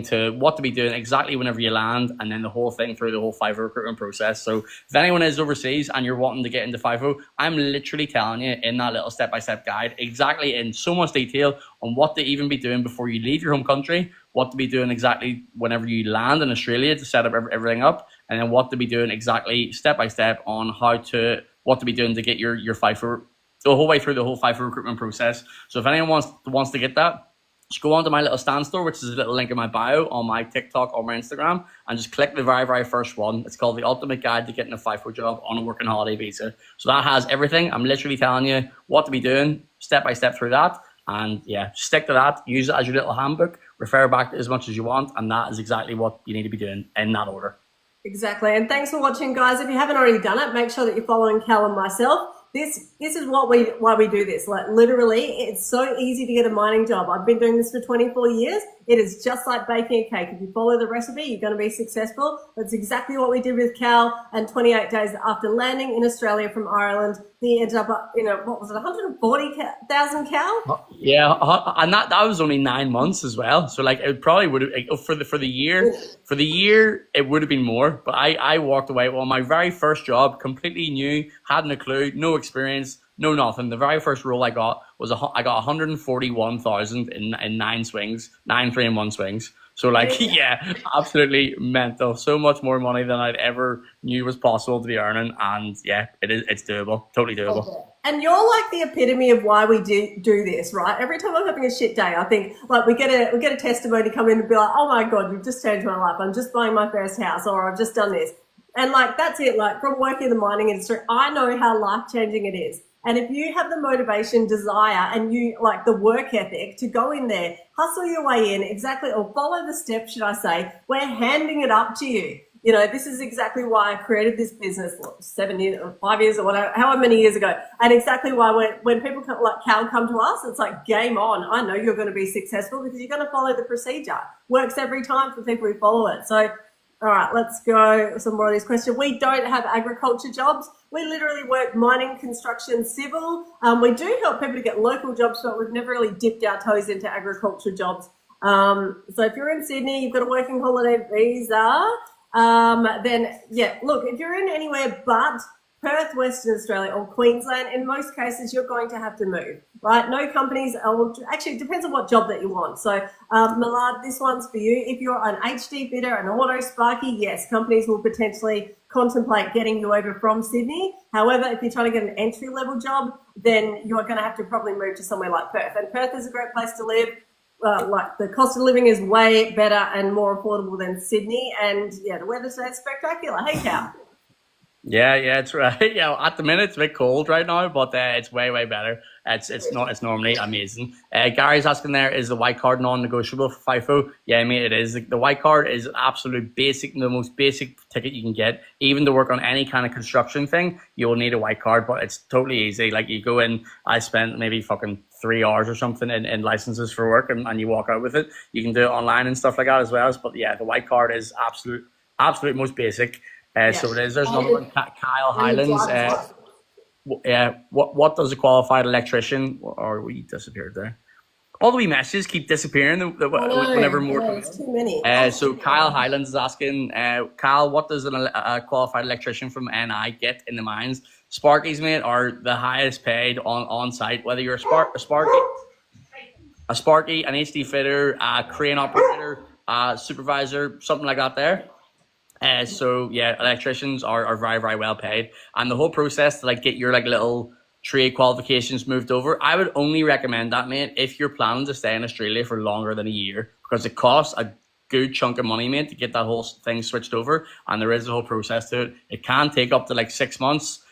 to what to be doing exactly whenever you land, and then the whole thing through the whole FIFO recruitment process. So if anyone is overseas and you're wanting to get into FIFO, I'm literally telling you in that little step-by-step guide exactly in so much detail on what to even be doing before you leave your home country, what to be doing exactly whenever you land in Australia to set up everything up, and then what to be doing exactly step-by-step on what to be doing to get your FIFO the whole way through the whole FIFO recruitment process. So if anyone wants to get that, just go onto my little stand store, which is a little link in my bio on my TikTok or my Instagram, and just click the very, very first one. It's called The Ultimate Guide to Getting a FIFO Job on a Working Holiday Visa. So that has everything. I'm literally telling you what to be doing step by step through that. And yeah, stick to that. Use it as your little handbook. Refer back to as much as you want. And that is exactly what you need to be doing in that order. exactly. And thanks for watching, guys. If you haven't already done it, make sure that you're following Cal and myself. This is why we do this. Like literally, it's so easy to get a mining job. I've been doing this for 24 years. It is just like baking a cake. If you follow the recipe, you're going to be successful. That's exactly what we did with Cal. And 28 days after landing in Australia from Ireland, he ended up, what was it, 140,000 Cal? Yeah, and that was only 9 months as well. So like it probably would have for the year it would have been more. But I walked away on my very first job, completely new, hadn't a clue, no experience, no nothing. The very first role I got I got 141,000 in 9 swings, 9 3-in-1 swings. So like, yeah, absolutely mental. So much more money than I'd ever knew was possible to be earning. And yeah, it's doable, totally doable. Okay. And you're like the epitome of why we do this, right? Every time I'm having a shit day, I think like we get a testimony come in and be like, oh my God, you've just changed my life. I'm just buying my first house, or I've just done this. And like, that's it. Like from working in the mining industry, I know how life-changing it is. And if you have the motivation, desire, and you like the work ethic to go in there, hustle your way in exactly, or follow the steps, should I say, we're handing it up to you. This is exactly why I created this business 7 years or 5 years or whatever, however many years ago. And exactly why when people like Cal come to us, it's like game on. I know you're going to be successful because you're going to follow the procedure. Works every time for people who follow it. So, all right, let's go some more of these questions. We don't have agriculture jobs. We literally work mining, construction, civil. We do help people to get local jobs, but we've never really dipped our toes into agriculture jobs. So if you're in Sydney, you've got a working holiday visa. Then yeah, look, if you're in anywhere but Perth, Western Australia or Queensland, in most cases, you're going to have to move, right? No companies actually, it depends on what job that you want. So, Millard, this one's for you. If you're an HD fitter, an auto sparky, yes, companies will potentially contemplate getting you over from Sydney. However, if you're trying to get an entry-level job, then you're going to have to probably move to somewhere like Perth. And Perth is a great place to live. Like the cost of living is way better and more affordable than Sydney. And yeah, the weather's spectacular. Hey, Cal. Yeah, it's right. Yeah, at the minute it's a bit cold right now, but it's way better. It's normally amazing. Gary's asking there, is the white card non-negotiable for FIFO? Yeah, mate, it is. The white card is absolute basic, the most basic ticket you can get. Even to work on any kind of construction thing, you will need a white card, but it's totally easy. Like you go in, I spent maybe fucking 3 hours or something in licenses for work, and you walk out with it. You can do it online and stuff like that as well. But yeah, the white card is absolute most basic. So it is. There's another one, Kyle Highlands. What does a qualified electrician, or we disappeared there? All the wee messages keep disappearing whenever more. There's too many. So Kyle Highlands is asking, Kyle, what does a qualified electrician from NI get in the mines? Sparkies, mate, are the highest paid on site. Whether you're a Sparky, an HD fitter, a crane operator, supervisor, something like that there. So yeah, electricians are very well paid, and the whole process to like get your like little trade qualifications moved over. I would only recommend that, mate, if you're planning to stay in Australia for longer than a year, because it costs a good chunk of money, mate, to get that whole thing switched over, and there is a whole process to it. It can take up to like 6 months.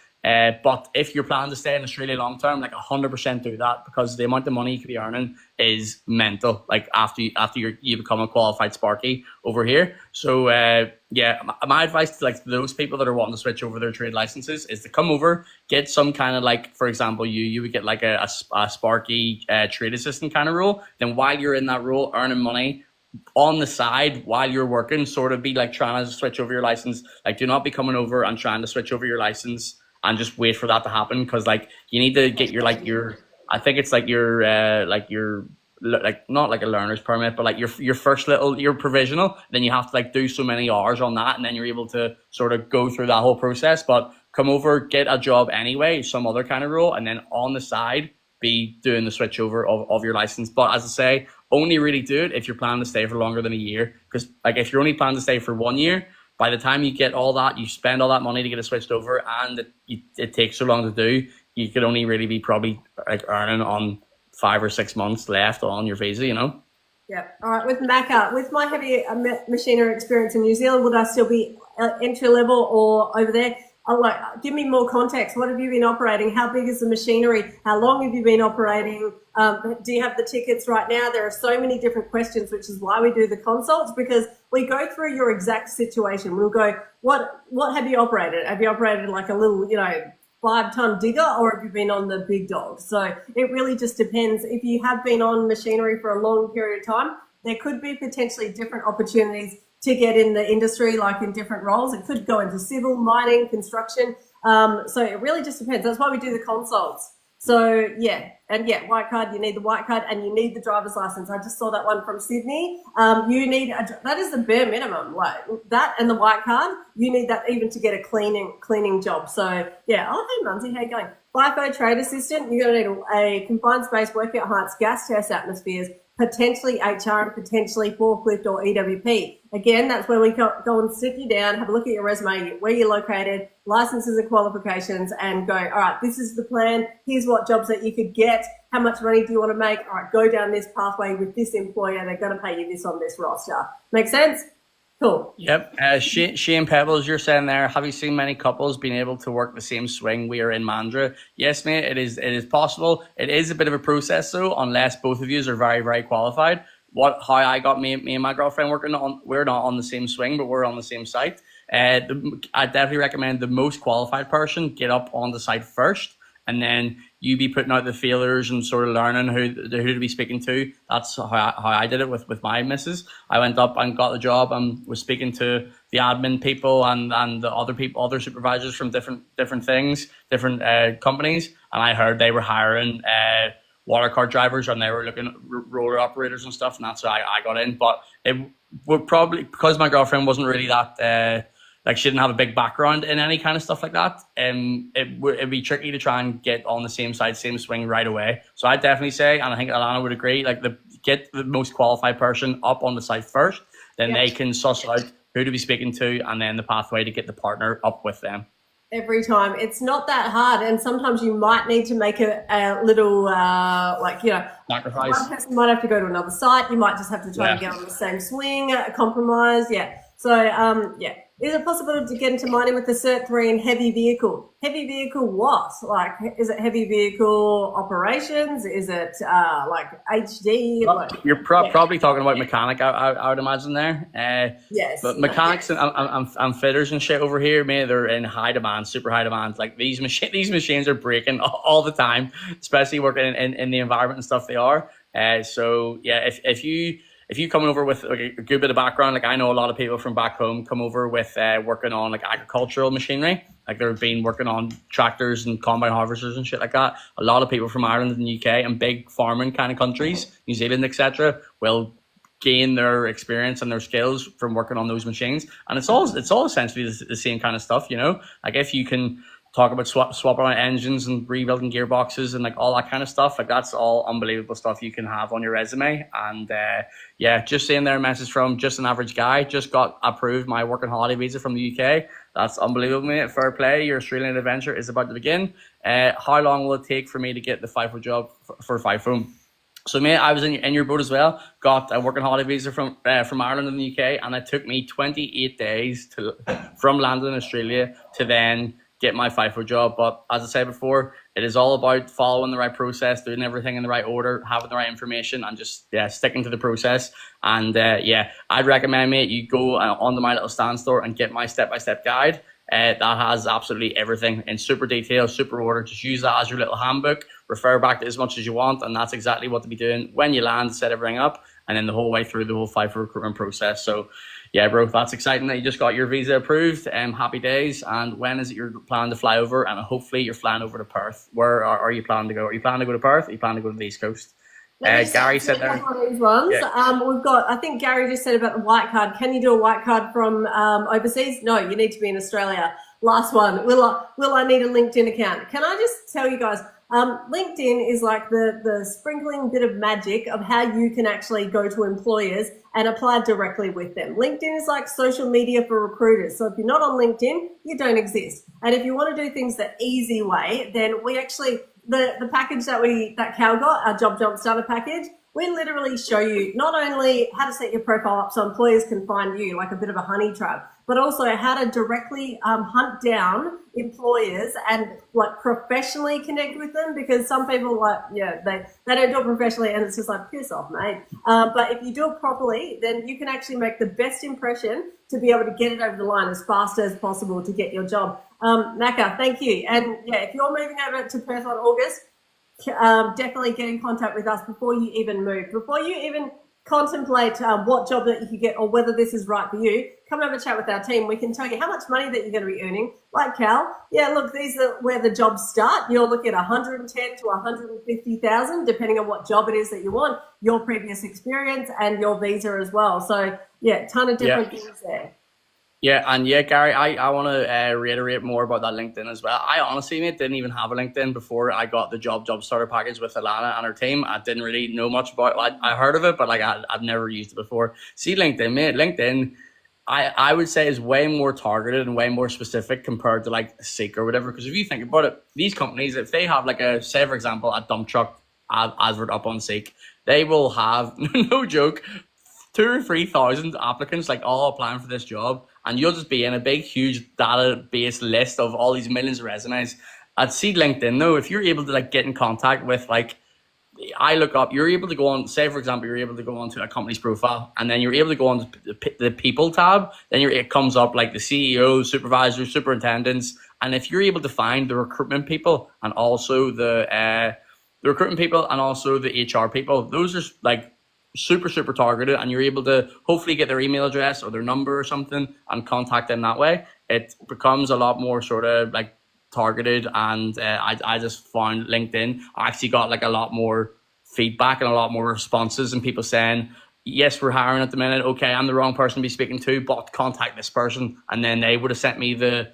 But if you're planning to stay in Australia long term, like 100% do that, because the amount of money you could be earning is mental. Like after you become a qualified Sparky over here. So yeah, my advice to like those people that are wanting to switch over their trade licenses is to come over, get some kind of like, for example, you would get like a Sparky trade assistant kind of role. Then while you're in that role, earning money on the side while you're working, sort of be like trying to switch over your license. Like, do not be coming over and trying to switch over your license and just wait for that to happen, because like you need to get your I think it's like your not like a learner's permit, but like your first your provisional. Then you have to like do so many hours on that, and then you're able to sort of go through that whole process. But come over, get a job anyway, some other kind of role, and then on the side be doing the switch over of your license. But as I say, only really do it if you're planning to stay for longer than a year, because like if you're only planning to stay for 1 year, by the time you get all that, you spend all that money to get it switched over, and it takes so long to do, you could only really be probably like earning on 5 or 6 months left on your visa, you know? Yeah. All right. With Macca, with my heavy machinery experience in New Zealand, would I still be entry level or over there? Give me more context. What have you been operating? How big is the machinery? How long have you been operating? Do you have the tickets right now? There are so many different questions, which is why we do the consults, because we go through your exact situation. We'll go, what have you operated? Have you operated like a little, 5-ton digger, or have you been on the big dog? So it really just depends. If you have been on machinery for a long period of time, there could be potentially different opportunities to get in the industry, like in different roles. It could go into civil, mining, construction. So it really just depends. That's why we do the consults. So yeah, and yeah, white card, you need the white card and you need the driver's license. I just saw that one from Sydney. You need, that is the bare minimum, like that and the white card, you need that even to get a cleaning job. So yeah, oh, hey Mumsy, how you going? FIFO trade assistant, you're gonna need a confined space, workout heights, gas test atmospheres, potentially HR and potentially forklift or EWP. Again, that's where we go and sit you down, have a look at your resume, where you're located, licenses and qualifications, and go, all right, this is the plan. Here's what jobs that you could get. How much money do you want to make? All right, go down this pathway with this employer. They're going to pay you this on this roster. Make sense? Cool. Yep. Shane Pebbles, you're saying there, have you seen many couples being able to work the same swing we are in Mandurah? Yes, mate, it is possible. It is a bit of a process though, unless both of you are very, very qualified. How I got me and my girlfriend working on, we're not on the same swing, but we're on the same site. I definitely recommend the most qualified person get up on the site first, and then you be putting out the feelers and sort of learning who to be speaking to. That's how I did it with my missus. I went up and got the job and was speaking to the admin people and the other supervisors from different things, different companies, and I heard they were hiring water cart drivers and they were looking at roller operators and stuff, and that's how I got in. But it would probably, because my girlfriend wasn't really that like she didn't have a big background in any kind of stuff like that, it'd be tricky to try and get on the same side, same swing right away. So I definitely say, and I think Alana would agree, like get the most qualified person up on the site first, then they can suss out who to be speaking to, and then the pathway to get the partner up with them. Every time. It's not that hard, and sometimes you might need to make a little sacrifice. One person might have to go to another site. You might just have to try to get on the same swing, compromise. Yeah. So is it possible to get into mining with the Cert 3 in heavy vehicle? Heavy vehicle what? Like, is it heavy vehicle operations? Is it like HD? You're probably talking about mechanic, I would imagine there. Yes. But mechanics and fitters and shit over here, man, they're in high demand, super high demand. Like these machines are breaking all the time, especially working in the environment and stuff they are. So yeah, if you coming over with like a good bit of background, like I know a lot of people from back home come over with working on like agricultural machinery, like they've been working on tractors and combine harvesters and shit like that. A lot of people from Ireland and the UK and big farming kind of countries, New Zealand, etc., will gain their experience and their skills from working on those machines. And it's all essentially the same kind of stuff, you know. Like if you can talk about swapping out engines and rebuilding gearboxes and like all that kind of stuff. Like that's all unbelievable stuff you can have on your resume. And yeah, just seeing their message from just an average guy, just got approved my working holiday visa from the UK. That's unbelievable, mate. Fair play. Your Australian adventure is about to begin. How long will it take for me to get the FIFO job for FIFO? So, mate, I was in your boat as well. Got a working holiday visa from Ireland and the UK, and it took me 28 days from landing in Australia to then get my FIFO job. But as I said before, it is all about following the right process, doing everything in the right order, having the right information, and just sticking to the process. And I'd recommend, mate, you go on the My Little Stand store and get my step-by-step guide. That has absolutely everything in super detail, super order. Just use that as your little handbook, refer back to as much as you want, and that's exactly what to be doing when you land, set everything up, and then the whole way through the whole FIFO recruitment process. So yeah, bro, that's exciting that you just got your visa approved. Happy days. And when is it your plan to fly over? And hopefully you're flying over to Perth. Where are you planning to go? Are you planning to go to Perth? Are you planning to go to the East Coast? Gary said there. These ones. Yeah. We've got, I think Gary just said about the white card. Can you do a white card from overseas? No, you need to be in Australia. Last one. Will I need a LinkedIn account? Can I just tell you guys, LinkedIn is like the sprinkling bit of magic of how you can actually go to employers and apply directly with them. LinkedIn is like social media for recruiters. So if you're not on LinkedIn, you don't exist. And if you want to do things the easy way, then we actually, the package that Cal got, our Job Jump Starter package, we literally show you not only how to set your profile up so employers can find you like a bit of a honey trap, but also how to directly hunt down employers and like professionally connect with them, because some people they don't do it professionally and it's just like, piss off, mate. But if you do it properly, then you can actually make the best impression to be able to get it over the line as fast as possible to get your job. Naka, thank you. And yeah, if you're moving over to Perth on August, definitely get in contact with us before you even move, before you even contemplate what job that you could get or whether this is right for you. Come and have a chat with our team. We can tell you how much money that you're going to be earning. Like Cal, yeah, look, these are where the jobs start. You're looking at 110 to 150,000, depending on what job it is that you want, your previous experience and your visa as well. So yeah, ton of different things there. Yeah, and yeah, Gary, I want to reiterate more about that LinkedIn as well. I honestly, mate, didn't even have a LinkedIn before I got the Job Starter package with Alana and her team. I didn't really know much about it. I heard of it, but like I've never used it before. See, LinkedIn, mate, LinkedIn, I would say is way more targeted and way more specific compared to like Seek or whatever. Because if you think about it, these companies, if they have like say, for example, a dump truck advert up on Seek, they will have, no joke, 2,000 or 3,000 applicants like all applying for this job, and you'll just be in a big huge database list of all these millions of resumes. I'd see LinkedIn though, if you're able to like get in contact with like, I look up, you're able to go on, say for example, you're able to go onto a company's profile, and then you're able to go on the people tab, then it comes up like the CEO, supervisors, superintendents, and if you're able to find the recruitment people and also the HR people, those are like super targeted, and you're able to hopefully get their email address or their number or something and contact them that way. It becomes a lot more sort of like targeted, and I just found LinkedIn, I actually got like a lot more feedback and a lot more responses, and people saying, yes, we're hiring at the minute, okay, I'm the wrong person to be speaking to, but contact this person, and then they would have sent me the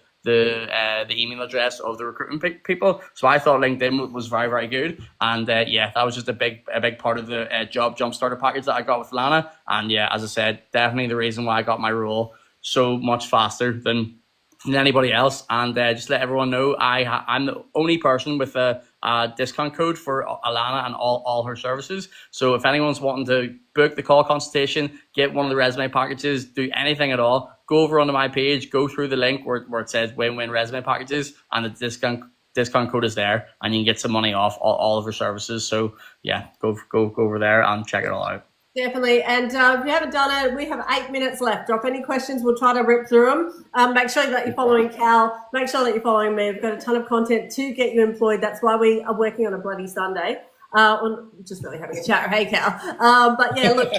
email address of the recruitment people. So I thought LinkedIn was very good, and that was just a big part of the Job Jump Starter package that I got with Lana. And yeah, as I said, definitely the reason why I got my role so much faster than anybody else. And just let everyone know, I'm the only person with a discount code for Alana and all her services. So if anyone's wanting to book the call consultation, get one of the resume packages, do anything at all, go over onto my page, go through the link where it says win-win resume packages, and the discount code is there, and you can get some money off all of her services. So yeah, go over there and check it all out. Definitely. And if you haven't done it, we have 8 minutes left. Drop any questions. We'll try to rip through them. Make sure that you're following Cal. Make sure that you're following me. We've got a ton of content to get you employed. That's why we are working on a bloody Sunday. Just really having a chat. Hey, Cal. But yeah, look.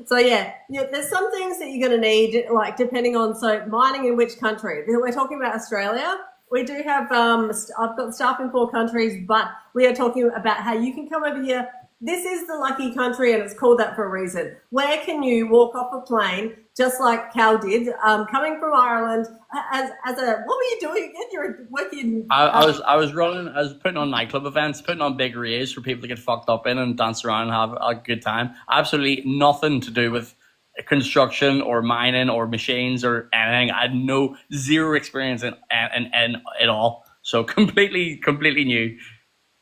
So yeah, there's some things that you're going to need, like depending on, so mining in which country. We're talking about Australia. We do have, I've got staff in 4 countries, but we are talking about how you can come over here this is the lucky country, and it's called that for a reason. Where can you walk off a plane, just like Cal did, coming from Ireland, as a, what were you doing again? You're working. I was putting on nightclub events, putting on big raves for people to get fucked up in and dance around and have a good time. Absolutely nothing to do with construction or mining or machines or anything. I had zero experience in it all. So completely new.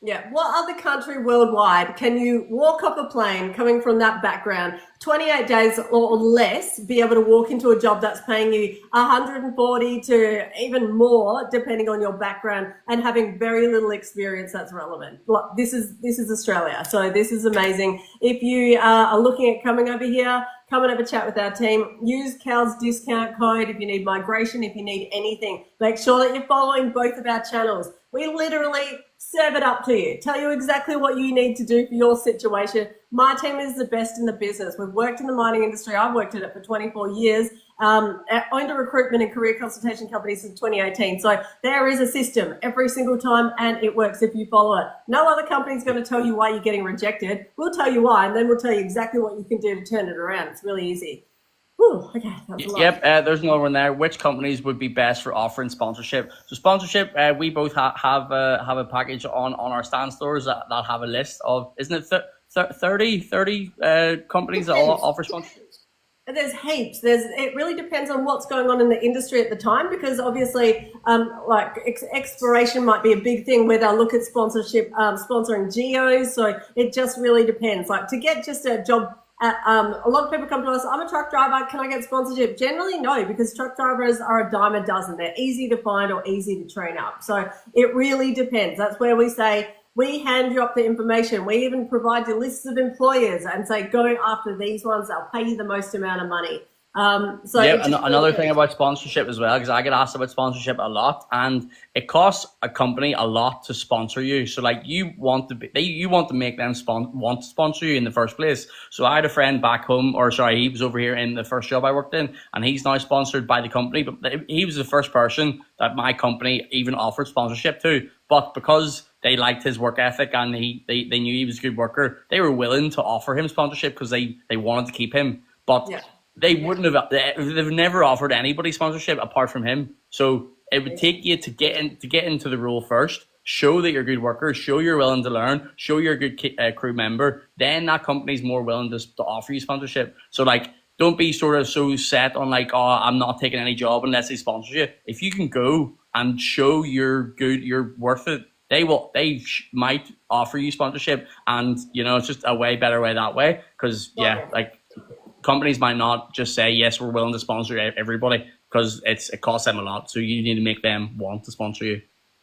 Yeah. What other country worldwide can you walk off a plane coming from that background, 28 days or less, be able to walk into a job that's paying you 140 to even more, depending on your background, and having very little experience that's relevant? This is Australia. So this is amazing. If you are looking at coming over here, come and have a chat with our team. Use Cal's discount code if you need migration, if you need anything. Make sure that you're following both of our channels. We literally serve it up to you, tell you exactly what you need to do for your situation. My team is the best in the business. We've worked in the mining industry. I've worked in it for 24 years. Owned a recruitment and career consultation company since 2018. So there is a system every single time, and it works if you follow it. No other company is going to tell you why you're getting rejected. We'll tell you why, and then we'll tell you exactly what you can do to turn it around. It's really easy. Whew, okay, that was a lot. Yep, there's another one there. Which companies would be best for offering sponsorship? So sponsorship, we both have a package on our stand stores that have a list of, isn't it 30 companies that all offer sponsorship? There's heaps. It really depends on what's going on in the industry at the time, because obviously, exploration might be a big thing where they'll look at sponsorship, sponsoring geos. So it just really depends. Like, to get just a job. A lot of people come to us, I'm a truck driver, can I get sponsorship? Generally, no, because truck drivers are a dime a dozen. They're easy to find or easy to train up. So it really depends. That's where we say, we hand you up the information. We even provide you lists of employers and say, go after these ones. They'll pay you the most amount of money. Another thing about sponsorship as well, because I get asked about sponsorship a lot, and it costs a company a lot to sponsor you. So like, you want to make them want to sponsor you in the first place. So I had a friend back home, he was over here in the first job I worked in, and he's now sponsored by the company, but he was the first person that my company even offered sponsorship to. But because they liked his work ethic and they knew he was a good worker, they were willing to offer him sponsorship because they wanted to keep him. But they wouldn't have. They've never offered anybody sponsorship apart from him. So it would take you to get into the role first. Show that you're a good worker. Show you're willing to learn. Show you're a good crew member. Then that company's more willing to offer you sponsorship. So like, don't be sort of so set on like, oh, I'm not taking any job unless they sponsor you. If you can go and show you're good, you're worth it, they might offer you sponsorship, and it's just a way better way that way. Because companies might not just say, yes, we're willing to sponsor everybody, because it costs them a lot. So you need to make them want to sponsor you.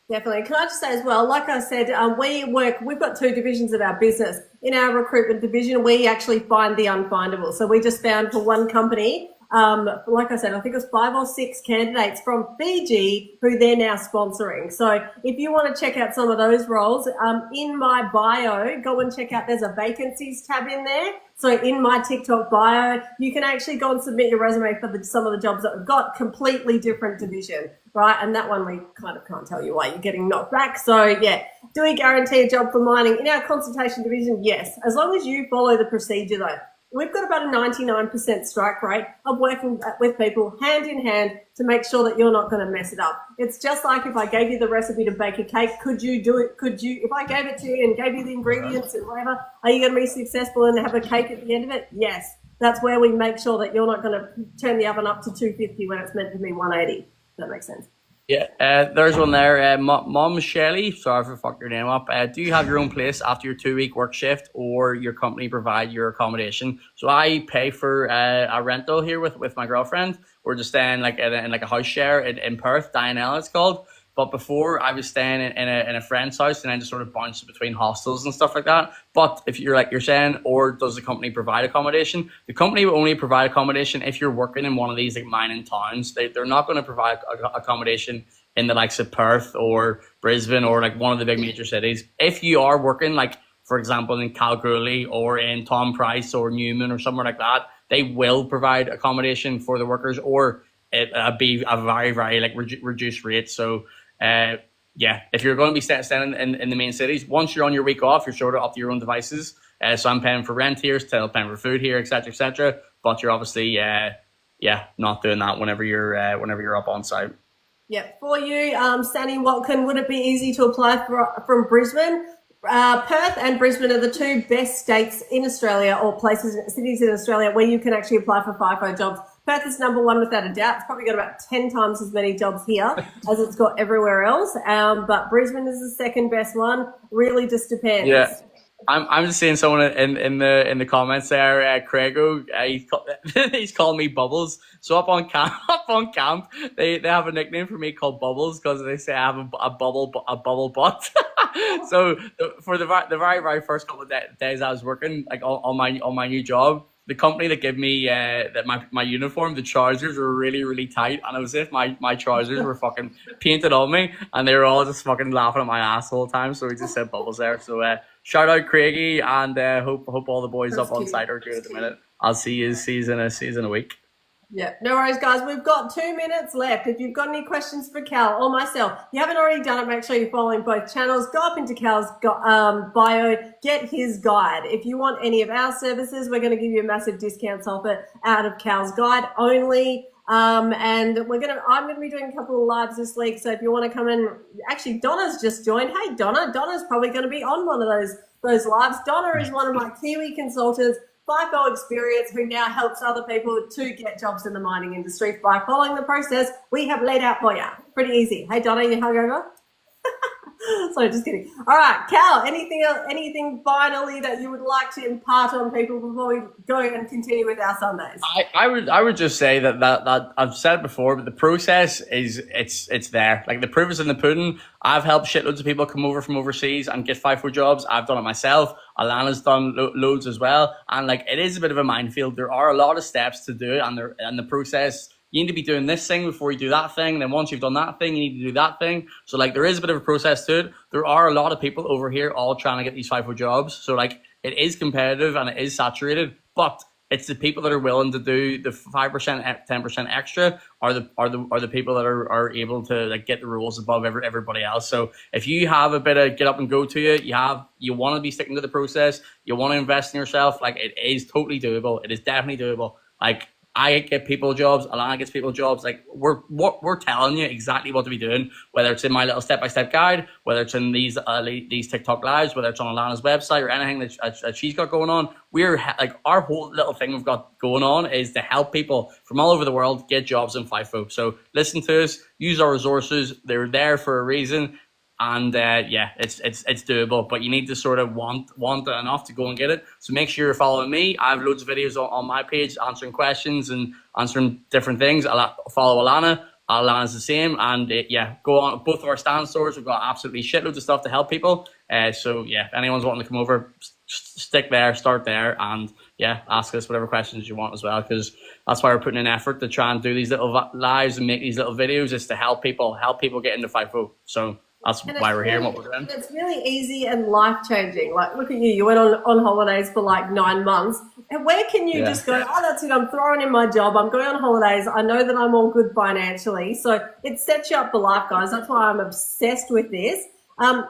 Definitely. Can I just say as well, like I said, we've got two divisions of our business. In our recruitment division, we actually find the unfindable. So we just found for one company, like I said, I think it was 5 or 6 candidates from Fiji who they're now sponsoring. So if you want to check out some of those roles, in my bio, go and check out, there's a vacancies tab in there. So in my TikTok bio, you can actually go and submit your resume for some of the jobs that we've got, completely different division, right? And that one we kind of can't tell you why you're getting knocked back. So yeah, do we guarantee a job for mining? In our consultation division, yes, as long as you follow the procedure though. We've got about a 99% strike rate of working with people hand in hand to make sure that you're not going to mess it up. It's just like if I gave you the recipe to bake a cake, could you do it? If I gave it to you and gave you the ingredients and whatever, are you going to be successful and have a cake at the end of it? Yes. That's where we make sure that you're not going to turn the oven up to 250 when it's meant to be 180. Does that make sense? Yeah, there's one there. Mom Shelley, sorry for fucking your name up. Do you have your own place after your 2-week work shift, or your company provide your accommodation? So I pay for a rental here with my girlfriend. We're just staying in a house share in Perth, Dianella it's called. But before, I was staying in a friend's house, and then just sort of bouncing between hostels and stuff like that. But if you're saying, or does the company provide accommodation? The company will only provide accommodation if you're working in one of these like mining towns. They're not going to provide accommodation in the likes of Perth or Brisbane or like one of the big major cities. If you are working, like for example in Kalgoorlie or in Tom Price or Newman or somewhere like that, they will provide accommodation for the workers, or it'll be a very, very like reduced rate. So if you're going to be staying in the main cities, once you're on your week off, you're sort of up to your own devices. So I'm paying for rent here, still paying for food here, etc., etc. But you're obviously, not doing that whenever you're up on site. Yeah, for you, Sandy Watkin, would it be easy to apply from Brisbane? Perth and Brisbane are the two best states in Australia, or cities in Australia where you can actually apply for FIFO jobs. Perth is number one without a doubt. It's probably got about 10 times as many jobs here as it's got everywhere else. But Brisbane is the second best one. Really just depends. Yeah. I'm just seeing someone in the comments there, Craigo. He's calling me Bubbles. So up on camp, they have a nickname for me called Bubbles because they say I have a bubble butt. So for the very first couple of days I was working like on my new job, the company that gave me my uniform, the trousers were really, really tight, and it was as if my trousers were fucking painted on me, and they were all just fucking laughing at my ass the whole time. So we just said Bubbles there. So shout out Craigie, and hope all the boys up on site are good at the minute. I'll see you in a week. Yeah, no worries, guys. We've got 2 minutes left. If you've got any questions for Cal or myself, if you haven't already done it, make sure you're following both channels. Go up into Cal's bio, get his guide. If you want any of our services, we're going to give you a massive discount off it out of Cal's guide only. And I'm going to be doing a couple of lives this week. So if you want to come in, actually Donna's just joined. Hey, Donna's probably going to be on one of those lives. Donna is one of my Kiwi consultants, FIFO experience, who now helps other people to get jobs in the mining industry by following the process we have laid out for you. Pretty easy. Hey, Donna, you hungover? Sorry, just kidding. All right, Cal, anything finally that you would like to impart on people before we go and continue with our Sundays? I would just say that I've said it before, but the process it's there. Like the proof is in the pudding. I've helped shitloads of people come over from overseas and get FIFO jobs. I've done it myself. Alana's done loads as well. And like it is a bit of a minefield. There are a lot of steps to do it, and the process. You need to be doing this thing before you do that thing. Then once you've done that thing, you need to do that thing. So like there is a bit of a process to it. There are a lot of people over here all trying to get these FIFO jobs. So like it is competitive and it is saturated, but it's the people that are willing to do the 5%, 10% extra are the people that are able to like get the rules above everybody else. So if you have a bit of get up and go to you want to be sticking to the process, you want to invest in yourself, like it is totally doable. It is definitely doable. Like I get people jobs, Alana gets people jobs. Like we're telling you exactly what to be doing, whether it's in my little step-by-step guide, whether it's in these TikTok lives, whether it's on Alana's website or anything that she's got going on. We're like our whole little thing we've got going on is to help people from all over the world get jobs in FIFO. So listen to us, use our resources. They're there for a reason. And it's doable, but you need to sort of want it enough to go and get it. So make sure you're following me. I have loads of videos on my page answering questions and answering different things. Follow Alana. Alana's the same. And go on both of our stand stores. We've got absolutely shitloads of stuff to help people. So if anyone's wanting to come over, stick there, start there, and ask us whatever questions you want as well, because that's why we're putting in effort to try and do these little lives and make these little videos is to help people get into FIFO. So that's why we're here and what we're doing. It's really easy and life-changing. Like, look at you. You went on holidays for like 9 months. And where can you just go, oh, that's it, I'm throwing in my job. I'm going on holidays. I know that I'm all good financially. So it sets you up for life, guys. That's why I'm obsessed with this.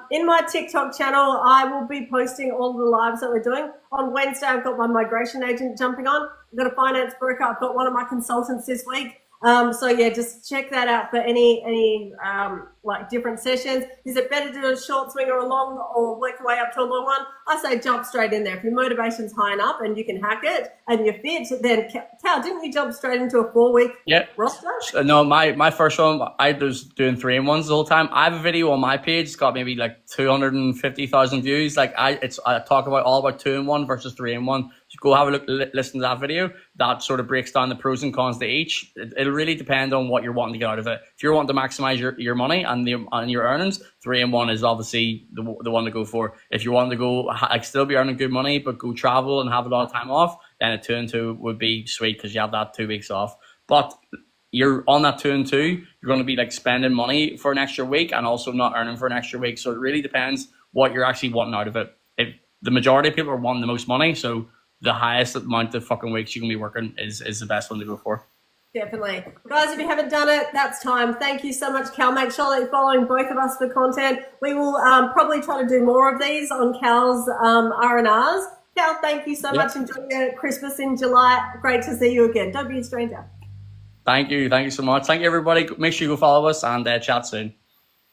In my TikTok channel, I will be posting all the lives that we're doing. On Wednesday, I've got my migration agent jumping on. I've got a finance broker. I've got one of my consultants this week. Just check that out for any like different sessions. Is it better to do a short swing or a long, or work your way up to a long one? I say jump straight in there. If your motivation's high enough and you can hack it and you're fit, then Cal, didn't you jump straight into a 4-week roster? No, my first one, I was doing 3-in-1s the whole time. I have a video on my page. It's got maybe like 250,000 views. Like I talk all about 2-in-1 versus 3-in-1. So go have a look, listen to that video. That sort of breaks down the pros and cons to each. It'll really depend on what you're wanting to get out of it. If you're wanting to maximize your money and your earnings, 3-in-1 is obviously the one to go for. If you want to go like still be earning good money but go travel and have a lot of time off, then a 2-in-2 would be sweet because you have that 2 weeks off. But you're on that 2-in-2, you're going to be like spending money for an extra week and also not earning for an extra week. So it really depends what you're actually wanting out of it. If the majority of people are wanting the most money, so the highest amount of fucking weeks you can be working is the best one to go for. Definitely. Guys, if you haven't done it, that's time. Thank you so much, Cal. Make sure that you're following both of us for content. We will probably try to do more of these on Cal's R&Rs. Cal, thank you so Yeah. much. Enjoy your Christmas in July. Great to see you again. Don't be a stranger. Thank you. Thank you so much. Thank you, everybody. Make sure you go follow us and chat soon.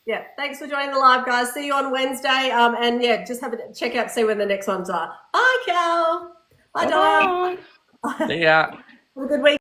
Yeah, thanks for joining the live, guys. See you on Wednesday. And yeah, just have a check out, see when the next ones are. Bye, Cal. Bye, Diane. Bye-bye. See ya. Have a good week.